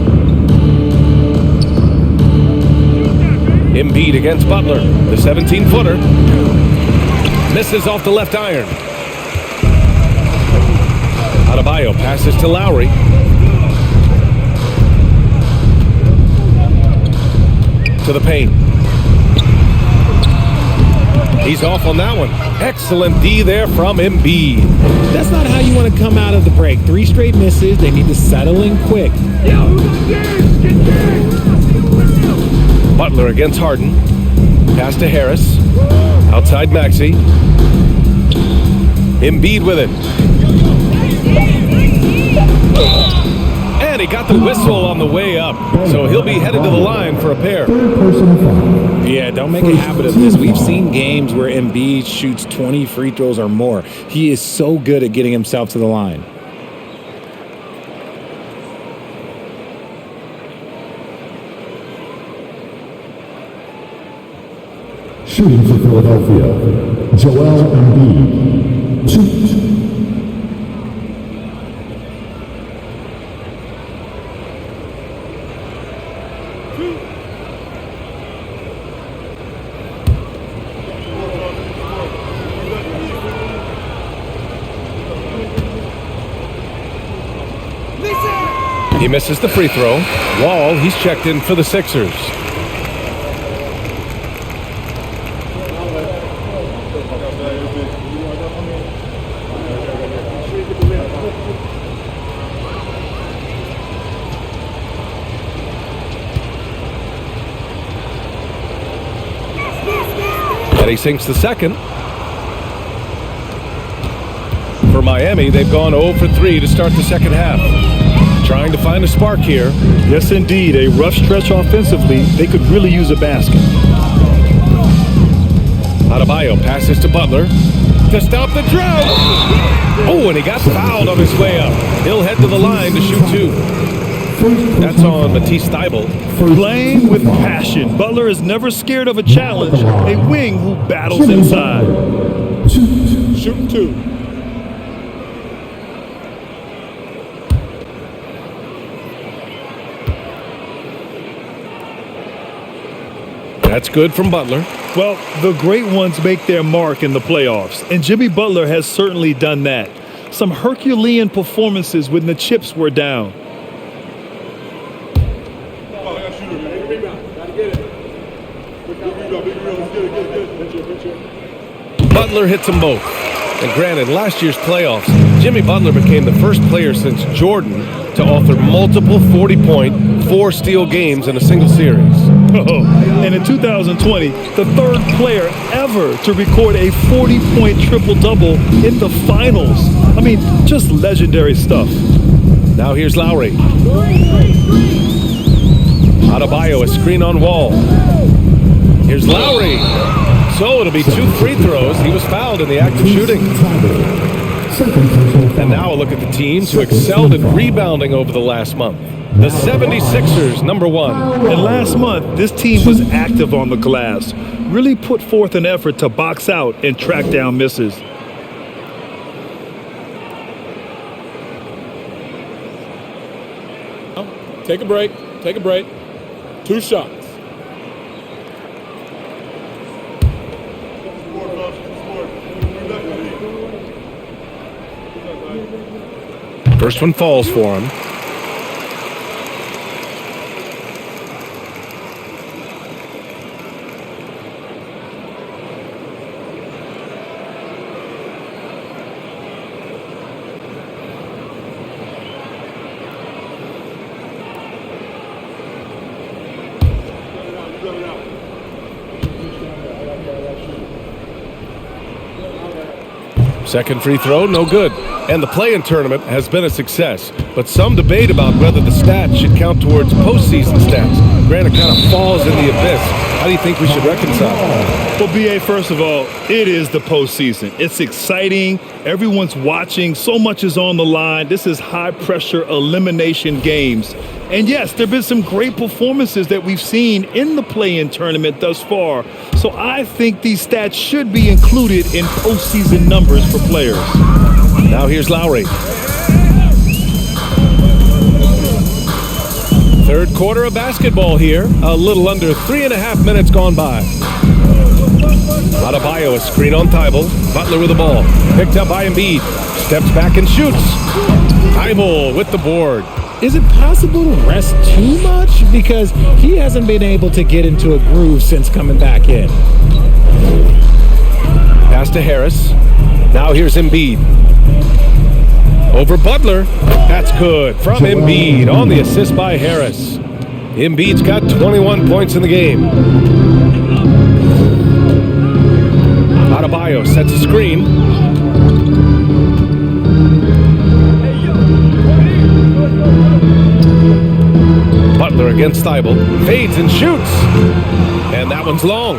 Embiid against Butler. The 17-footer. Misses off the left iron. Adebayo passes to Lowry. To the paint. He's off on that one. Excellent D there from Embiid. That's not how you want to come out of the break. 3 straight misses. They need to settle in quick. Butler against Harden. Pass to Harris. Outside Maxey. Embiid with it. And he got the whistle on the way up. So he'll be headed to the line for a pair. Yeah, don't make a habit of this. We've seen games where Embiid shoots 20 free throws or more. He is so good at getting himself to the line. Shooting for Philadelphia, Joel Embiid. Shoot. He misses the free throw. Wall, he's checked in for the Sixers. And he sinks the second. For Miami, they've gone 0 for 3 to start the second half. Trying to find a spark here. Yes, indeed. A rough stretch offensively. They could really use a basket. Adebayo passes to Butler to stop the drought. Oh, and he got fouled on his way up. He'll head to the line to shoot 2. That's on Matisse Thybulle. Playing with passion. Butler is never scared of a challenge. A wing who battles inside. Shooting 2. That's good from Butler. Well, the great ones make their mark in the playoffs, and Jimmy Butler has certainly done that. Some Herculean performances when the chips were down. Butler hits them both. And granted, last year's playoffs, Jimmy Butler became the first player since Jordan to author multiple 40-point, 4-steal games in a single series. Oh, and in 2020, the third player ever to record a 40-point triple-double in the finals. I mean, just legendary stuff. Now here's Lowry. Adebayo, a screen on Wall. Here's Lowry. So it'll be 2 free throws. He was fouled in the act of shooting. And now a look at the teams who excelled in rebounding over the last month. The 76ers, number 1. And last month, this team was active on the glass. Really put forth an effort to box out and track down misses. Take a break. Take a break. 2 shots. First one falls for him. Second free throw, no good. And the play-in tournament has been a success, but some debate about whether the stats should count towards postseason stats. Granted, kind of falls in the abyss. How do you think we should reconcile? Well, BA, first of all, it is the postseason. It's exciting. Everyone's watching. So much is on the line. This is high-pressure elimination games. And yes, there have been some great performances that we've seen in the play-in tournament thus far. So I think these stats should be included in postseason numbers for players. Now here's Lowry. Third quarter of basketball here. A little under 3.5 minutes gone by. Adebayo, a screen on Thibault. Butler with the ball. Picked up by Embiid. Steps back and shoots. Thibault with the board. Is it possible to rest too much? Because he hasn't been able to get into a groove since coming back in. Pass to Harris. Now here's Embiid. Over Butler. That's good from Embiid on the assist by Harris. Embiid's got 21 points in the game. Adebayo sets a screen. Butler against Thibault. Fades and shoots. And that one's long.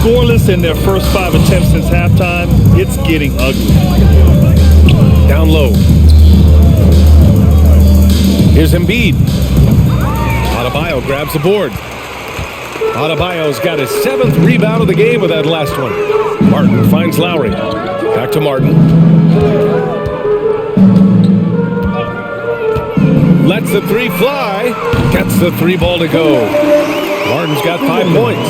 Scoreless in their first 5 attempts since halftime. It's getting ugly. Down low. Here's Embiid. Adebayo grabs the board. Adebayo's got his 7th rebound of the game with that last one. Martin finds Lowry. Back to Martin. Lets the three fly. Gets the 3 ball to go. Martin's got 5 points.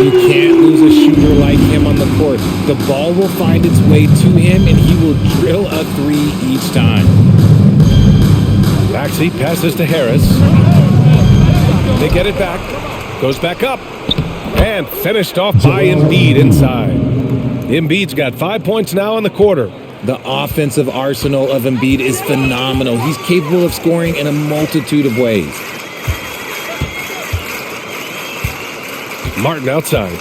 You can't lose a shooter like him on the court. The ball will find its way to him, and he will drill a 3 each time. Maxey passes to Harris. They get it back. Goes back up. And finished off by Embiid inside. Embiid's got 5 points now in the quarter. The offensive arsenal of Embiid is phenomenal. He's capable of scoring in a multitude of ways. Martin outside.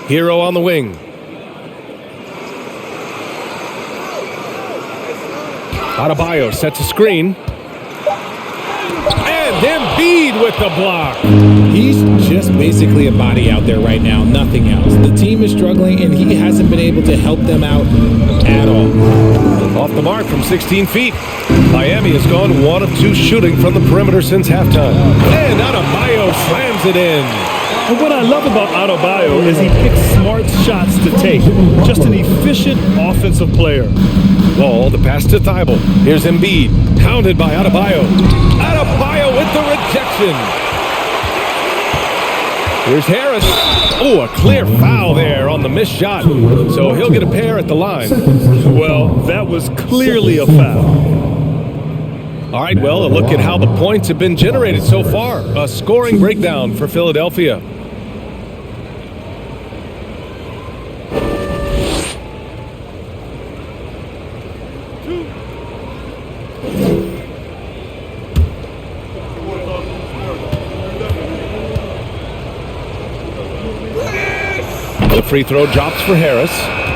Hero on the wing. Adebayo sets a screen. And Embiid with the block. He's just basically a body out there right now, nothing else. The team is struggling, and he hasn't been able to help them out at all. Off the mark from 16 feet. Miami has gone 1 of 2 shooting from the perimeter since halftime. And Adebayo slams it in. And what I love about Adebayo is he picks smart shots to take. Just an efficient offensive player. Ball, the pass to Thibault. Here's Embiid, pounded by Adebayo. Adebayo with the rejection. Here's Harris. Oh, a clear foul there on the missed shot. So he'll get a pair at the line. Well, that was clearly a foul. All right, well, a look at how the points have been generated so far. A scoring breakdown for Philadelphia. The free throw drops for Harris.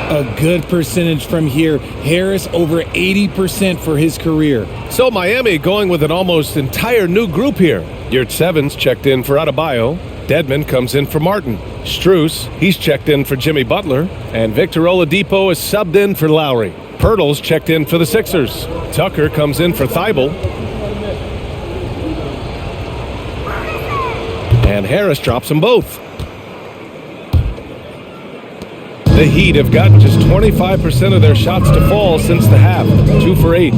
A good percentage from here. Harris over 80% for his career. So Miami going with an almost entire new group here. Yurt Sevens checked in for Adebayo. Dedmon comes in for Martin. Strus, he's checked in for Jimmy Butler. And Victor Oladipo is subbed in for Lowry. Pirtle's checked in for the Sixers. Tucker comes in for Thibault. And Harris drops them both. The Heat have gotten just 25% of their shots to fall since the half. 2 for 8.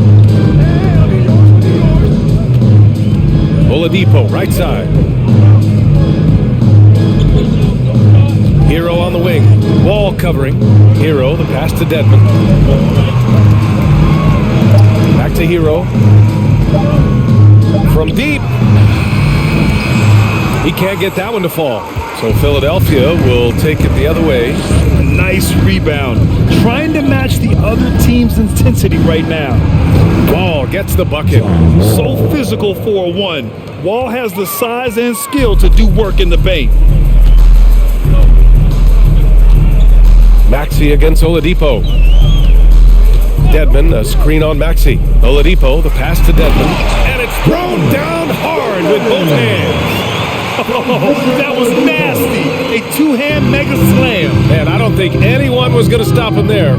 Oladipo, right side. Hero on the wing. Wall covering. Hero, the pass to Dedmon. Back to Hero. From deep. He can't get that one to fall. So Philadelphia will take it the other way. Nice rebound. Trying to match the other team's intensity right now. Wall gets the bucket. So physical for a 1. Wall has the size and skill to do work in the paint. Maxey against Oladipo. Dedmon, a screen on Maxey. Oladipo, the pass to Dedmon. And it's thrown down hard with both hands. Oh, that was nasty. A 2-hand mega slam. Man, I don't think anyone was going to stop him there.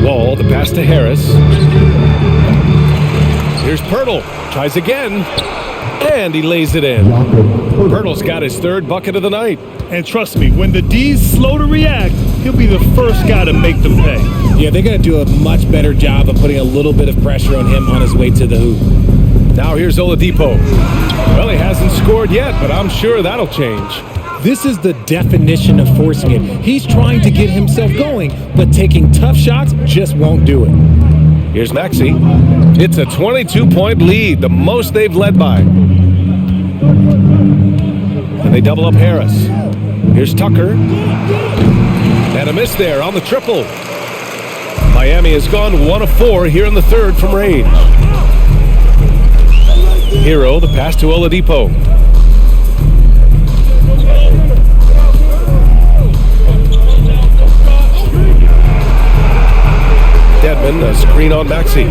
Wall, the pass to Harris. Here's Pirtle. Tries again. And he lays it in. Pirtle's got his 3rd bucket of the night. And trust me, when the D's slow to react, he'll be the first guy to make them pay. Yeah, they're going to do a much better job of putting a little bit of pressure on him on his way to the hoop. Now here's Oladipo. Well, he hasn't scored yet, but I'm sure that'll change. This is the definition of forcing it. He's trying to get himself going, but taking tough shots just won't do it. Here's Maxey. It's a 22-point lead, the most they've led by. And they double up Harris. Here's Tucker. And a miss there on the triple. Miami has gone 1 of 4 here in the 3rd from range. Hero, the pass to Oladipo. Dedmon, a screen on Maxey.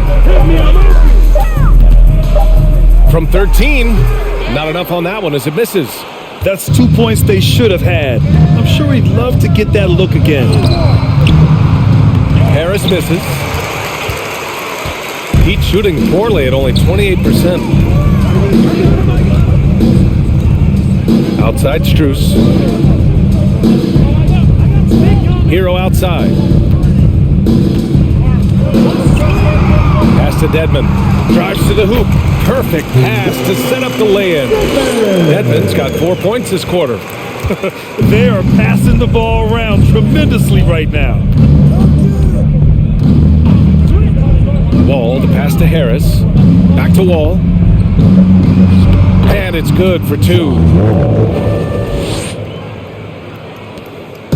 From 13, not enough on that one as it misses. That's 2 points they should have had. I'm sure he'd love to get that look again. Harris misses. Heat shooting poorly at only 28%. Outside Strus. Hero outside. Pass to Dedmon. Drives to the hoop. Perfect pass to set up the lay-in. Dedmon's got 4 points this quarter. They are passing the ball around tremendously right now. Wall, the pass to Harris. Back to Wall. And it's good for 2.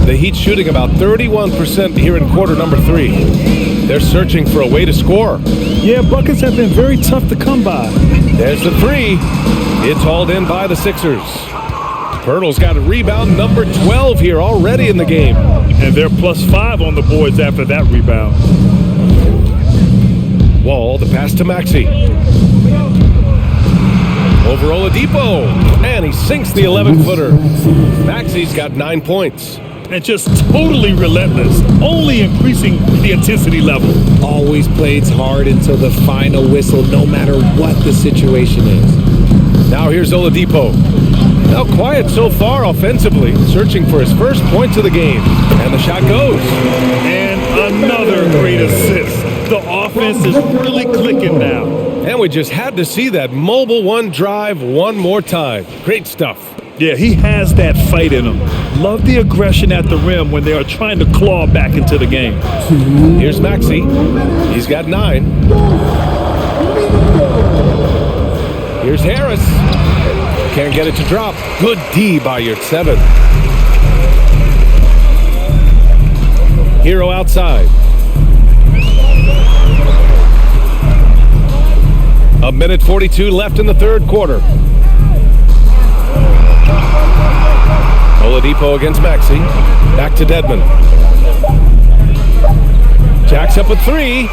The Heat shooting about 31% here in quarter number 3. They're searching for a way to score. Yeah, buckets have been very tough to come by. There's the 3. It's hauled in by the Sixers. Pirtle's got a rebound number 12 here already in the game. And they're +5 on the boards after that rebound. Wall, the pass to Maxey. Over Oladipo. And he sinks the 11-footer. Maxey's got 9 points. And just totally relentless, only increasing the intensity level. Always plays hard until the final whistle, no matter what the situation is. Now here's Oladipo. Now quiet so far offensively, searching for his first points of the game. And the shot goes. And another great assist. The offense is really clicking now. And we just had to see that mobile 1 drive one more time. Great stuff. Yeah, he has that fight in him. Love the aggression at the rim when they are trying to claw back into the game. Here's Maxey. He's got 9. Here's Harris. Can't get it to drop. Good D by your 7. Hero outside. A minute 42 left in the 3rd quarter. Oladipo against Maxey. Back to Dedmon. Jacks up a 3.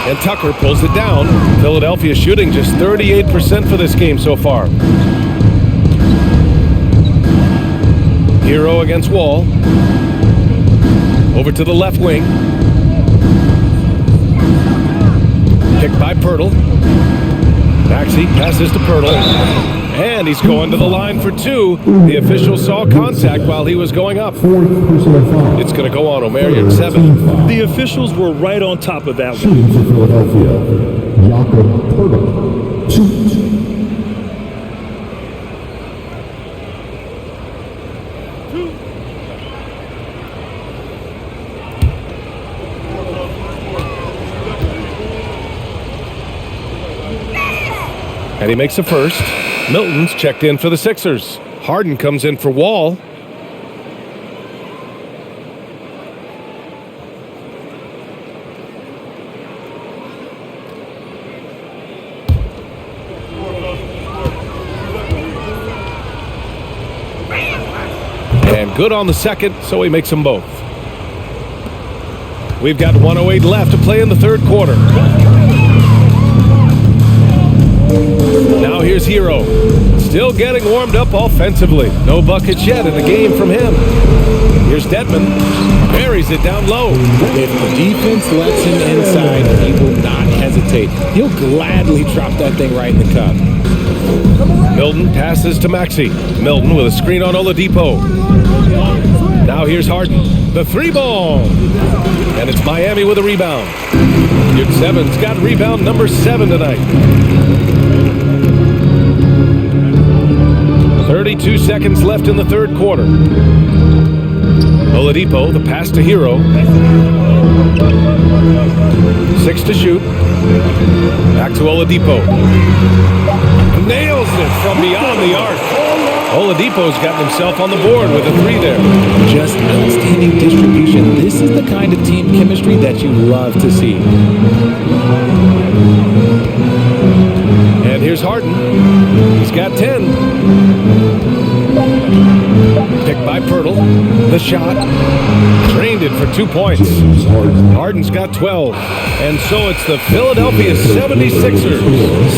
And Tucker pulls it down. Philadelphia shooting just 38% for this game so far. Hero against Wall. Over to the left wing. Picked by Pirtle. Maxey passes to Pirtle. And he's going to the line for 2. The official saw contact while he was going up. It's going to go on Omer at 7. The officials were right on top of that one. Shooting for Philadelphia, Jakob Pirtle, 2. And he makes a first. Milton's checked in for the Sixers. Harden comes in for Wall. And good on the second, so he makes them both. We've got 1:08 left to play in the third quarter. Now here's Hero. Still getting warmed up offensively. No buckets yet in the game from him. Here's Dedmon. Buries it down low. If the defense lets him inside, he will not hesitate. He'll gladly drop that thing right in the cup. Milton passes to Maxey. Milton with a screen on Oladipo. Now here's Harden. The three ball. And it's Miami with a rebound. Yurt Seven's got rebound number 7 tonight. 32 seconds left in the third quarter. Oladipo, the pass to Hero. 6 to shoot. Back to Oladipo. Nails it from beyond the arc. Oladipo's gotten himself on the board with a 3 there. Just outstanding distribution. This is the kind of team chemistry that you love to see. And here's Harden. He's got 10. Picked by Pirtle. The shot. Drained it for 2 points. Harden's got 12. And so it's the Philadelphia 76ers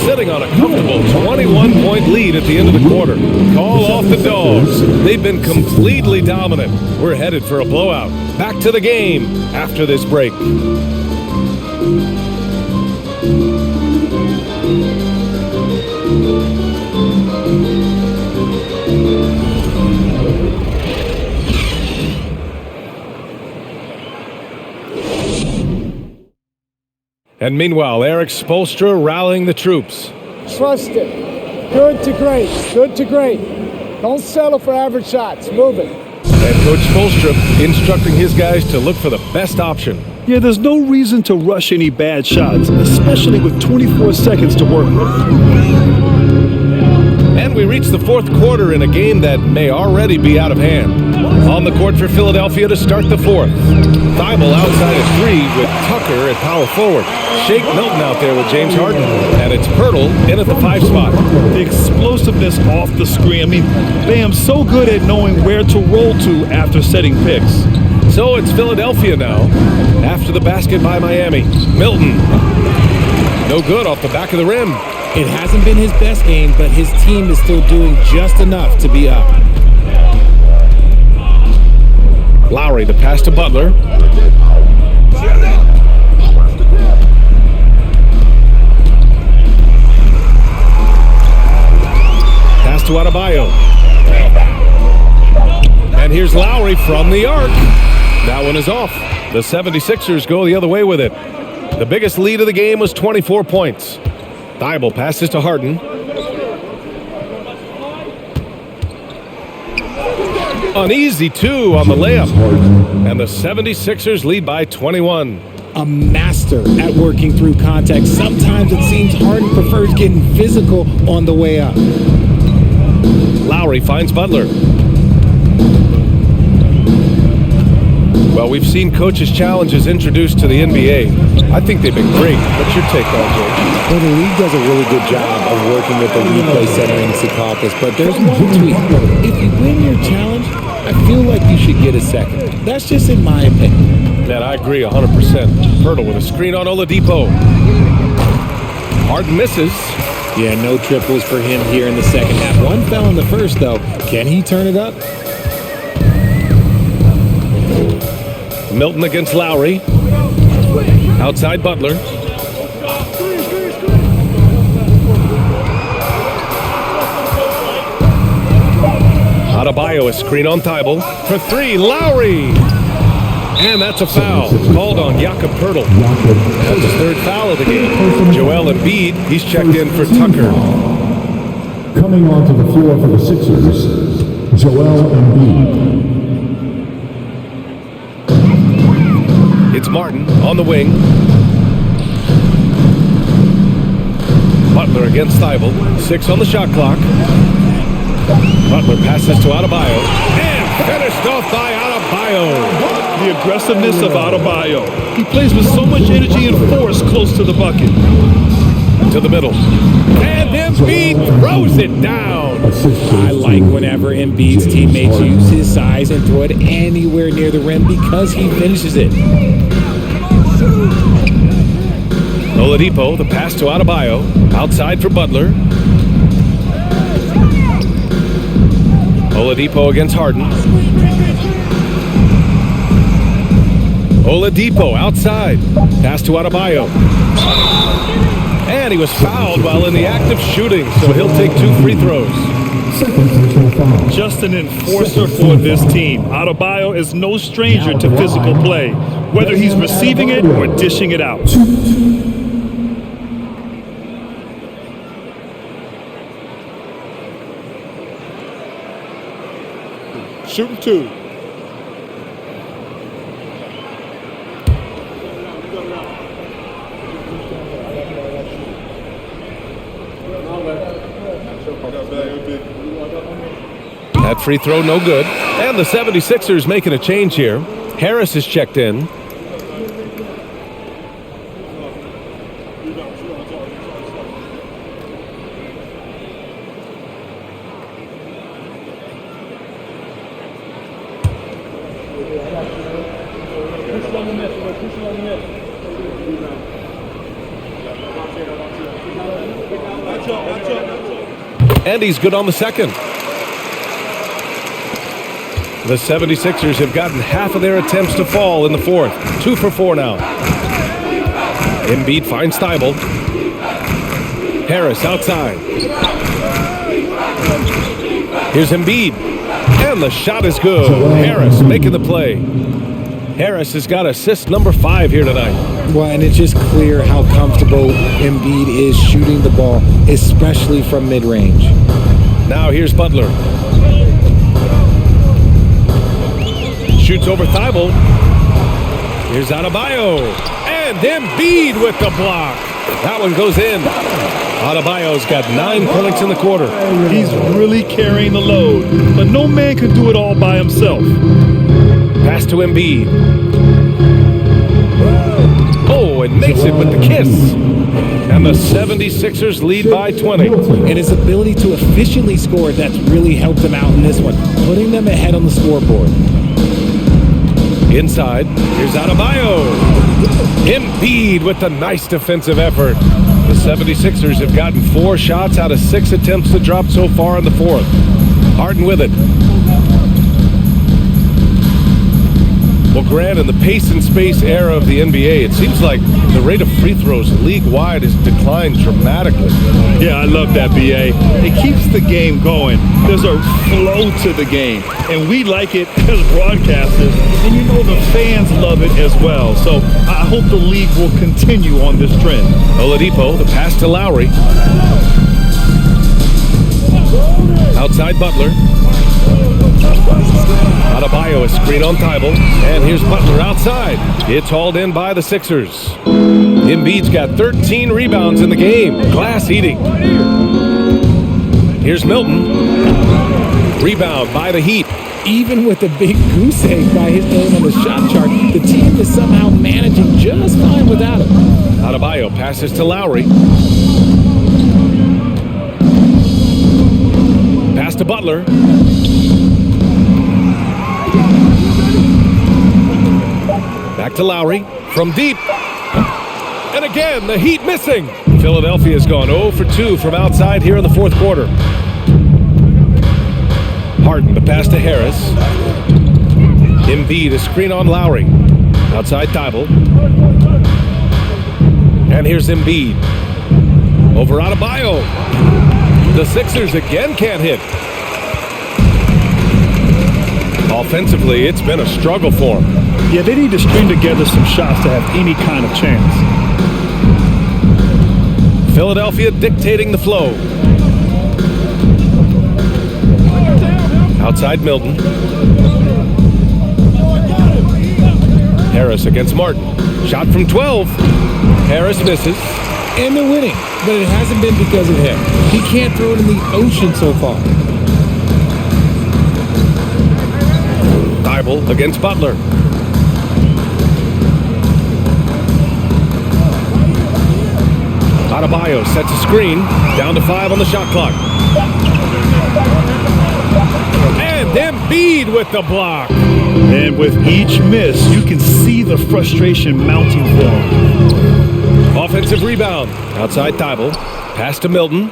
sitting on a comfortable 21-point lead at the end of the quarter. Call off the Dogs. They've been completely dominant. We're headed for a blowout. Back to the game after this break. And meanwhile, Eric Spoelstra rallying the troops. Trust it. Good to great. Good to great. Don't settle for average shots. Move it. And Coach Spoelstra instructing his guys to look for the best option. Yeah, there's no reason to rush any bad shots, especially with 24 seconds to work with. And we reach the fourth quarter in a game that may already be out of hand. On the court for Philadelphia to start the fourth. Thibault outside at 3 with Tucker at power forward. Shake Milton out there with James Harden. And it's Pirtle in at the 5 spot. The explosiveness off the screen. I mean, Bam's so good at knowing where to roll to after setting picks. So it's Philadelphia now after the basket by Miami. Milton. No good off the back of the rim. It hasn't been his best game, but his team is still doing just enough to be up. Lowry, the pass to Butler. Pass to Adebayo. And here's Lowry from the arc. That one is off. The 76ers go the other way with it. The biggest lead of the game was 24 points. Thibault passes to Harden. An easy 2 on the layup. And the 76ers lead by 21. A master at working through contact. Sometimes it seems Harden prefers getting physical on the way up. Lowry finds Butler. Well, we've seen coaches' challenges introduced to the NBA. I think they've been great. What's your take on it? Well, the league does a really good job of working with the replay center in Secaucus, but there's one tweak. If you win your challenge, I feel like you should get a second. That's just in my opinion. Man, I agree 100%. Pirtle with a screen on Oladipo. Harden misses. Yeah, no triples for him here in the second half. One fell in the first, though. Can he turn it up? Milton against Lowry. Outside Butler. Adebayo, a screen on Thibault. For 3, Lowry! And that's a foul. Called on Jakob Pirtle. That's his 3rd foul of the game. Joel Embiid, he's checked in for Tucker. Coming onto the floor for the Sixers, Joel Embiid. It's Martin on the wing. Butler against Thibault. 6 on the shot clock. Butler passes to Adebayo. And finished off by Adebayo. The aggressiveness of Adebayo. He plays with so much energy and force close to the bucket. To the middle. And Embiid throws it down. I like whenever Embiid's teammates use his size and throw it anywhere near the rim because he finishes it. Oladipo, the pass to Adebayo. Outside for Butler. Oladipo against Harden. Oladipo outside. Pass to Adebayo. And he was fouled while in the act of shooting, so he'll take 2 free throws. Just an enforcer for this team. Adebayo is no stranger to physical play, whether he's receiving it or dishing it out. Shooting 2. That free throw no good. And the 76ers making a change here. Harris is checked in. And he's good on the second. The 76ers have gotten half of their attempts to fall in the fourth. 2 for 4 now. Embiid finds Thibault. Harris outside. Here's Embiid. And the shot is good. Harris making the play. Harris has got assist number 5 here tonight. Well, and it's just clear how comfortable Embiid is shooting the ball, especially from mid-range. Now here's Butler. Shoots over Thibault. Here's Adebayo. And Embiid with the block. That one goes in. Adebayo's got 9 points in the quarter. He's really carrying the load, but no man can do it all by himself. Pass to Embiid. Oh, and makes it with the kiss. And the 76ers lead by 20. And his ability to efficiently score, that's really helped him out in this one, putting them ahead on the scoreboard. Inside, here's Adebayo. Embiid with the nice defensive effort. The 76ers have gotten 4 shots out of 6 attempts to drop so far in the fourth. Harden with it. Well, Grant, in the pace and space era of the NBA, it seems like the rate of free throws league-wide has declined dramatically. Yeah, I love that, B.A. It keeps the game going. There's a flow to the game, and we like it as broadcasters, and you know the fans love it as well. So I hope the league will continue on this trend. Oladipo, the pass to Lowry. Outside Butler. Adebayo is screen on Thibault, and here's Butler outside. It's hauled in by the Sixers. Embiid's got 13 rebounds in the game. Glass eating. Here's Milton. Rebound by the Heat. Even with a big goose egg by his name on the shot chart, the team is somehow managing just fine without him. Adebayo passes to Lowry. Pass to Butler. Back to Lowry from deep. And again, the Heat missing. Philadelphia's gone 0 for 2 from outside here in the fourth quarter. Harden, the pass to Harris. Embiid, a screen on Lowry. Outside Thibault. And here's Embiid. Over Adebayo. The Sixers again can't hit. Offensively, it's been a struggle for them. Yeah, they need to string together some shots to have any kind of chance. Philadelphia dictating the flow. Outside Milton. Harris against Martin. Shot from 12. Harris misses. And they're winning, but it hasn't been because of him. He can't throw it in the ocean so far. Thibault against Butler. Adebayo sets a screen. Down to 5 on the shot clock. And Embiid with the block. And with each miss, you can see the frustration mounting for him. Offensive rebound. Outside Thibault. Pass to Milton.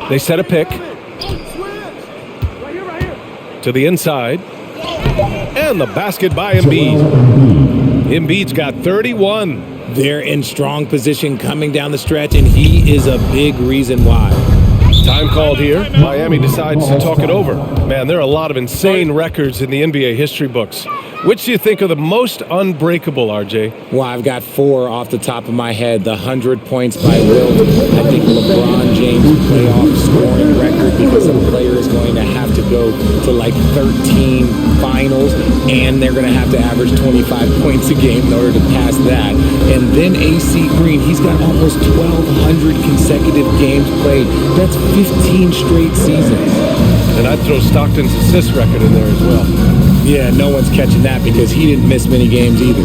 They set a pick. To the inside. And the basket by Embiid. Embiid's got 31. They're in strong position coming down the stretch, and he is a big reason why. Time called here. Miami decides to talk it over. Man, there are a lot of insane records in the NBA history books. Which do you think are the most unbreakable, RJ? Well, I've got 4 off the top of my head. The 100 points by Wilt. I think LeBron James' playoff scoring record, because a player is going to have to go to like 13 finals, and they're going to have to average 25 points a game in order to pass that. And then AC Green, he's got almost 1,200 consecutive games played. That's 15 straight seasons. And I'd throw Stockton's assist record in there as well. Yeah, no one's catching that because he didn't miss many games either.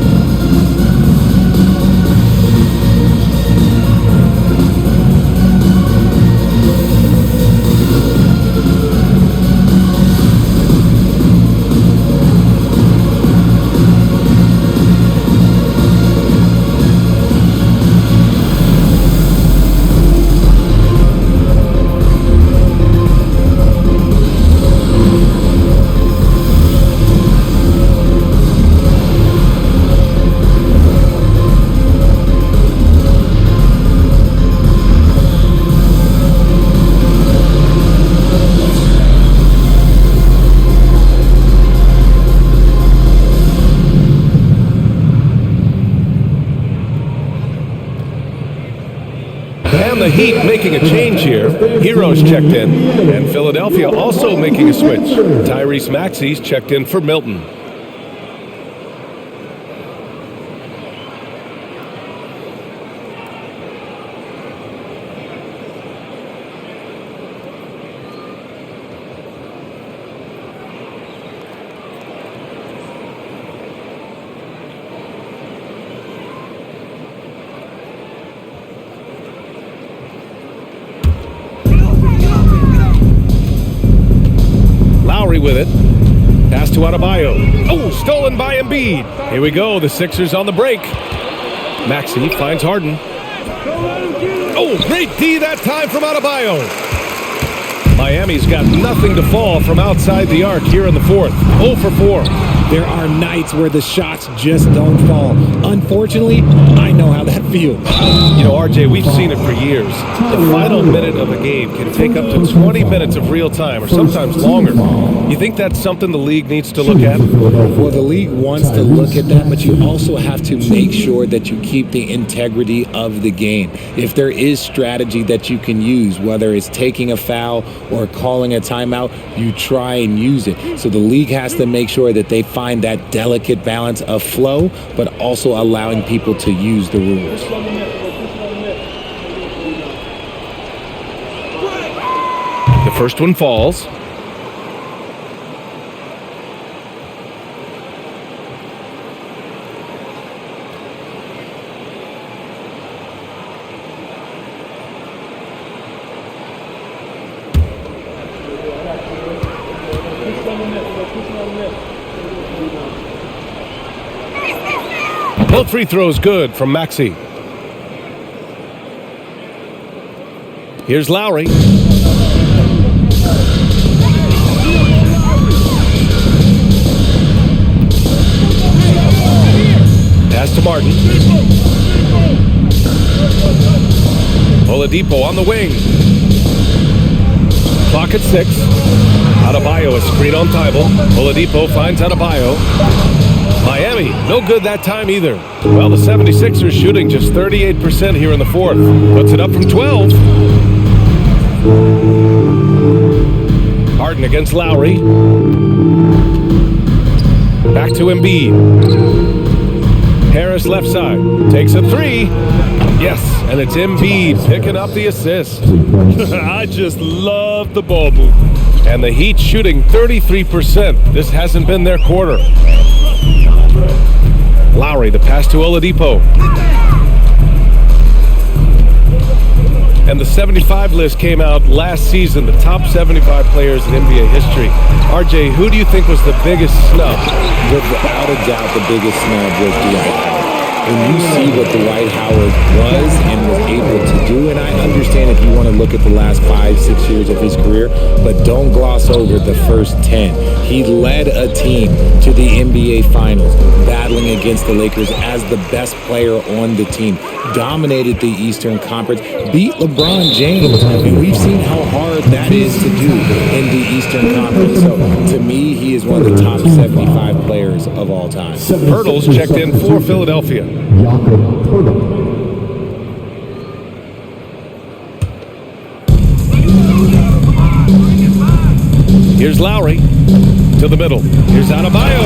And the Heat making a change here. Heroes checked in. And Philadelphia also making a switch. Tyrese Maxey's checked in for Milton. With it. Pass to Adebayo. Oh, stolen by Embiid. Here we go. The Sixers on the break. Maxey finds Harden. Oh, great D that time from Adebayo. Miami's got nothing to fall from outside the arc here in the fourth. 0 for 4. There are nights where the shots just don't fall. Unfortunately, I know how that feels. You know, RJ, we've seen it for years. The final minute of a game can take up to 20 minutes of real time, or sometimes longer. You think that's something the league needs to look at? Well, the league wants to look at that, but you also have to make sure that you keep the integrity of the game. If there is strategy that you can use, whether it's taking a foul or calling a timeout, you try and use it. So the league has to make sure that they find that delicate balance of flow, but also allowing people to use the rules. The first one falls. Both free throws good from Maxey. Here's Lowry. Pass to Martin. Oladipo on the wing. Clock at 6. Adebayo a screen on Thibault. Oladipo finds Adebayo. Miami, no good that time either. Well, the 76ers shooting just 38% here in the fourth. Puts it up from 12. Harden against Lowry. Back to Embiid. Harris left side. Takes a three. Yes, and it's Embiid picking up the assist. I just love the ball movement. And the Heat shooting 33%. This hasn't been their quarter. Lowry, the pass to Oladipo. And the 75 list came out last season, the top 75 players in NBA history. RJ, who do you think was the biggest snub? Without a doubt, the biggest snub was Dwight Howard. When you see what Dwight Howard was and was able to do, and I understand if you want to look at the last 5-6 years of his career, but don't gloss over the first 10. He led a team to the NBA Finals, battling against the Lakers as the best player on the team, dominated the Eastern Conference, beat LeBron James, and we've seen how hard that is to do in the Eastern Conference. So, to me, he is one of the top 75 players of all time. Hurdles checked in for Philadelphia. Here's Lowry to the middle. Here's Adebayo.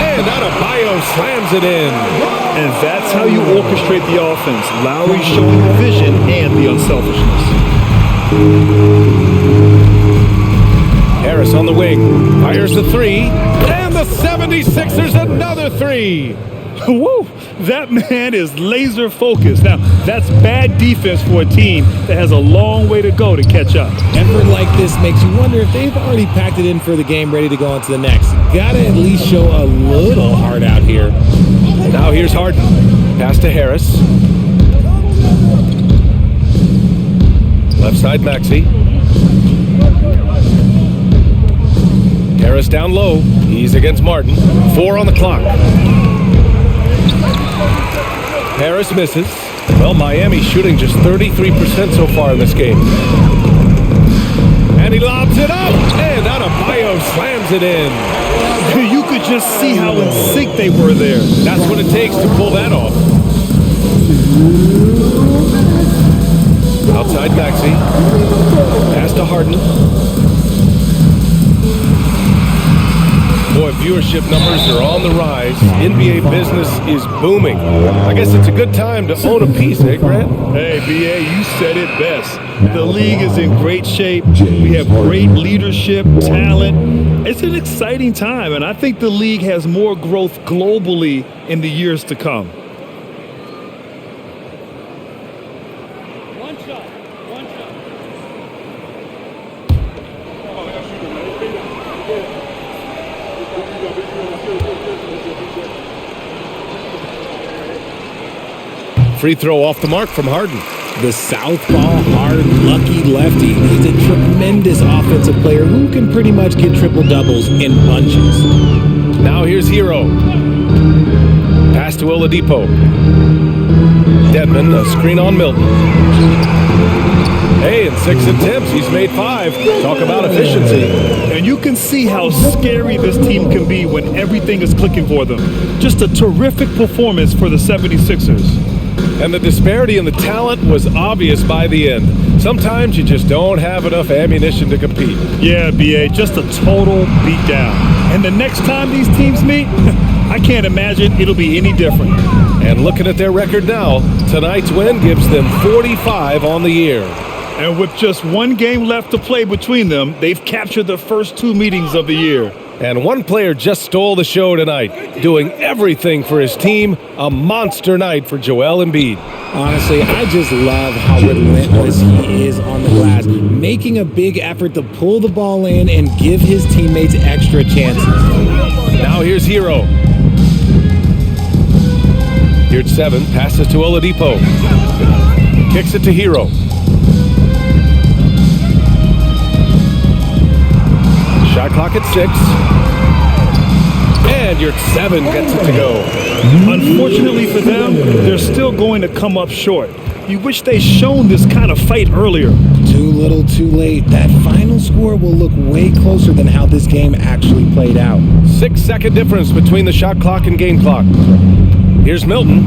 And Adebayo slams it in. And that's how you orchestrate the offense. Lowry showing the vision and the unselfishness. Harris on the wing. Fires the three. And the 76ers another three. Woo! That man is laser focused. Now, that's bad defense for a team that has a long way to go to catch up. Effort like this makes you wonder if they've already packed it in for the game, ready to go on to the next. Gotta at least show a little heart out here. Now here's Harden. Pass to Harris. Left side Maxey. Harris down low. He's against Martin. 4 on the clock. Harris misses. Well, Miami shooting just 33% so far in this game. And he lobs it up. And Adebayo slams it in. You could just see how in sync they were there. That's what it takes to pull that off. Outside Maxey. Pass to Harden. Boy, viewership numbers are on the rise. NBA business is booming. I guess it's a good time to own a piece, eh, Grant? Hey, BA, you said it best. The league is in great shape. We have great leadership, talent. It's an exciting time, and I think the league has more growth globally in the years to come. Free throw off the mark from Harden. The southpaw, hard, lucky lefty. He's a tremendous offensive player who can pretty much get triple-doubles in bunches. Now here's Hero. Pass to Oladipo. Dedmon, a screen on Milton. Hey, in 6 attempts, he's made 5. Talk about efficiency. And you can see how scary this team can be when everything is clicking for them. Just a terrific performance for the 76ers. And the disparity in the talent was obvious by the end. Sometimes you just don't have enough ammunition to compete. Yeah, BA, just a total beatdown. And the next time these teams meet, I can't imagine it'll be any different. And looking at their record now, tonight's win gives them 45 on the year. And with just one game left to play between them, they've captured the first 2 meetings of the year. And one player just stole the show tonight, doing everything for his team. A monster night for Joel Embiid. Honestly, I just love how relentless he is on the glass, making a big effort to pull the ball in and give his teammates extra chances. Now here's Hero. Here's 7, passes to Oladipo. Kicks it to Hero. Shot clock at 6. And your 7 gets it to go. Unfortunately for them, they're still going to come up short. You wish they'd shown this kind of fight earlier. Too little, too late. That final score will look way closer than how this game actually played out. 6-second difference between the shot clock and game clock. Here's Milton.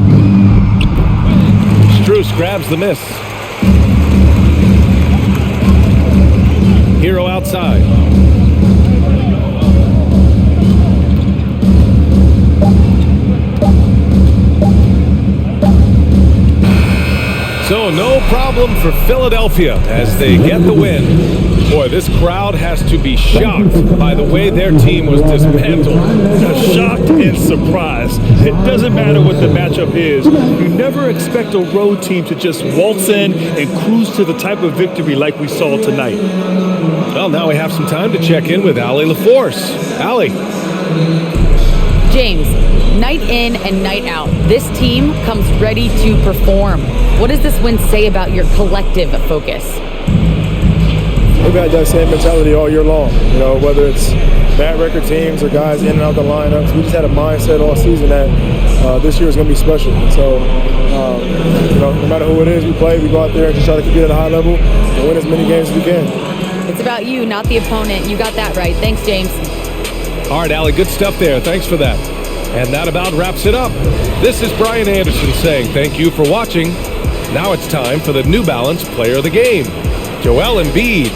Strus grabs the miss. Hero outside. So no problem for Philadelphia as they get the win. Boy, this crowd has to be shocked by the way their team was dismantled. Shocked and surprised. It doesn't matter what the matchup is. You never expect a road team to just waltz in and cruise to the type of victory like we saw tonight. Well, now we have some time to check in with Allie LaForce. Allie. James, night in and night out, this team comes ready to perform. What does this win say about your collective focus? We've had that same mentality all year long. You know, whether it's bad record teams or guys in and out the lineups, we just had a mindset all season that this year is going to be special. So, you know, no matter who it is we play, we go out there and just try to compete at a high level and win as many games as we can. It's about you, not the opponent. You got that right. Thanks, James. All right, Allie, good stuff there. Thanks for that. And that about wraps it up. This is Brian Anderson saying thank you for watching. Now it's time for the New Balance Player of the Game, Joel Embiid.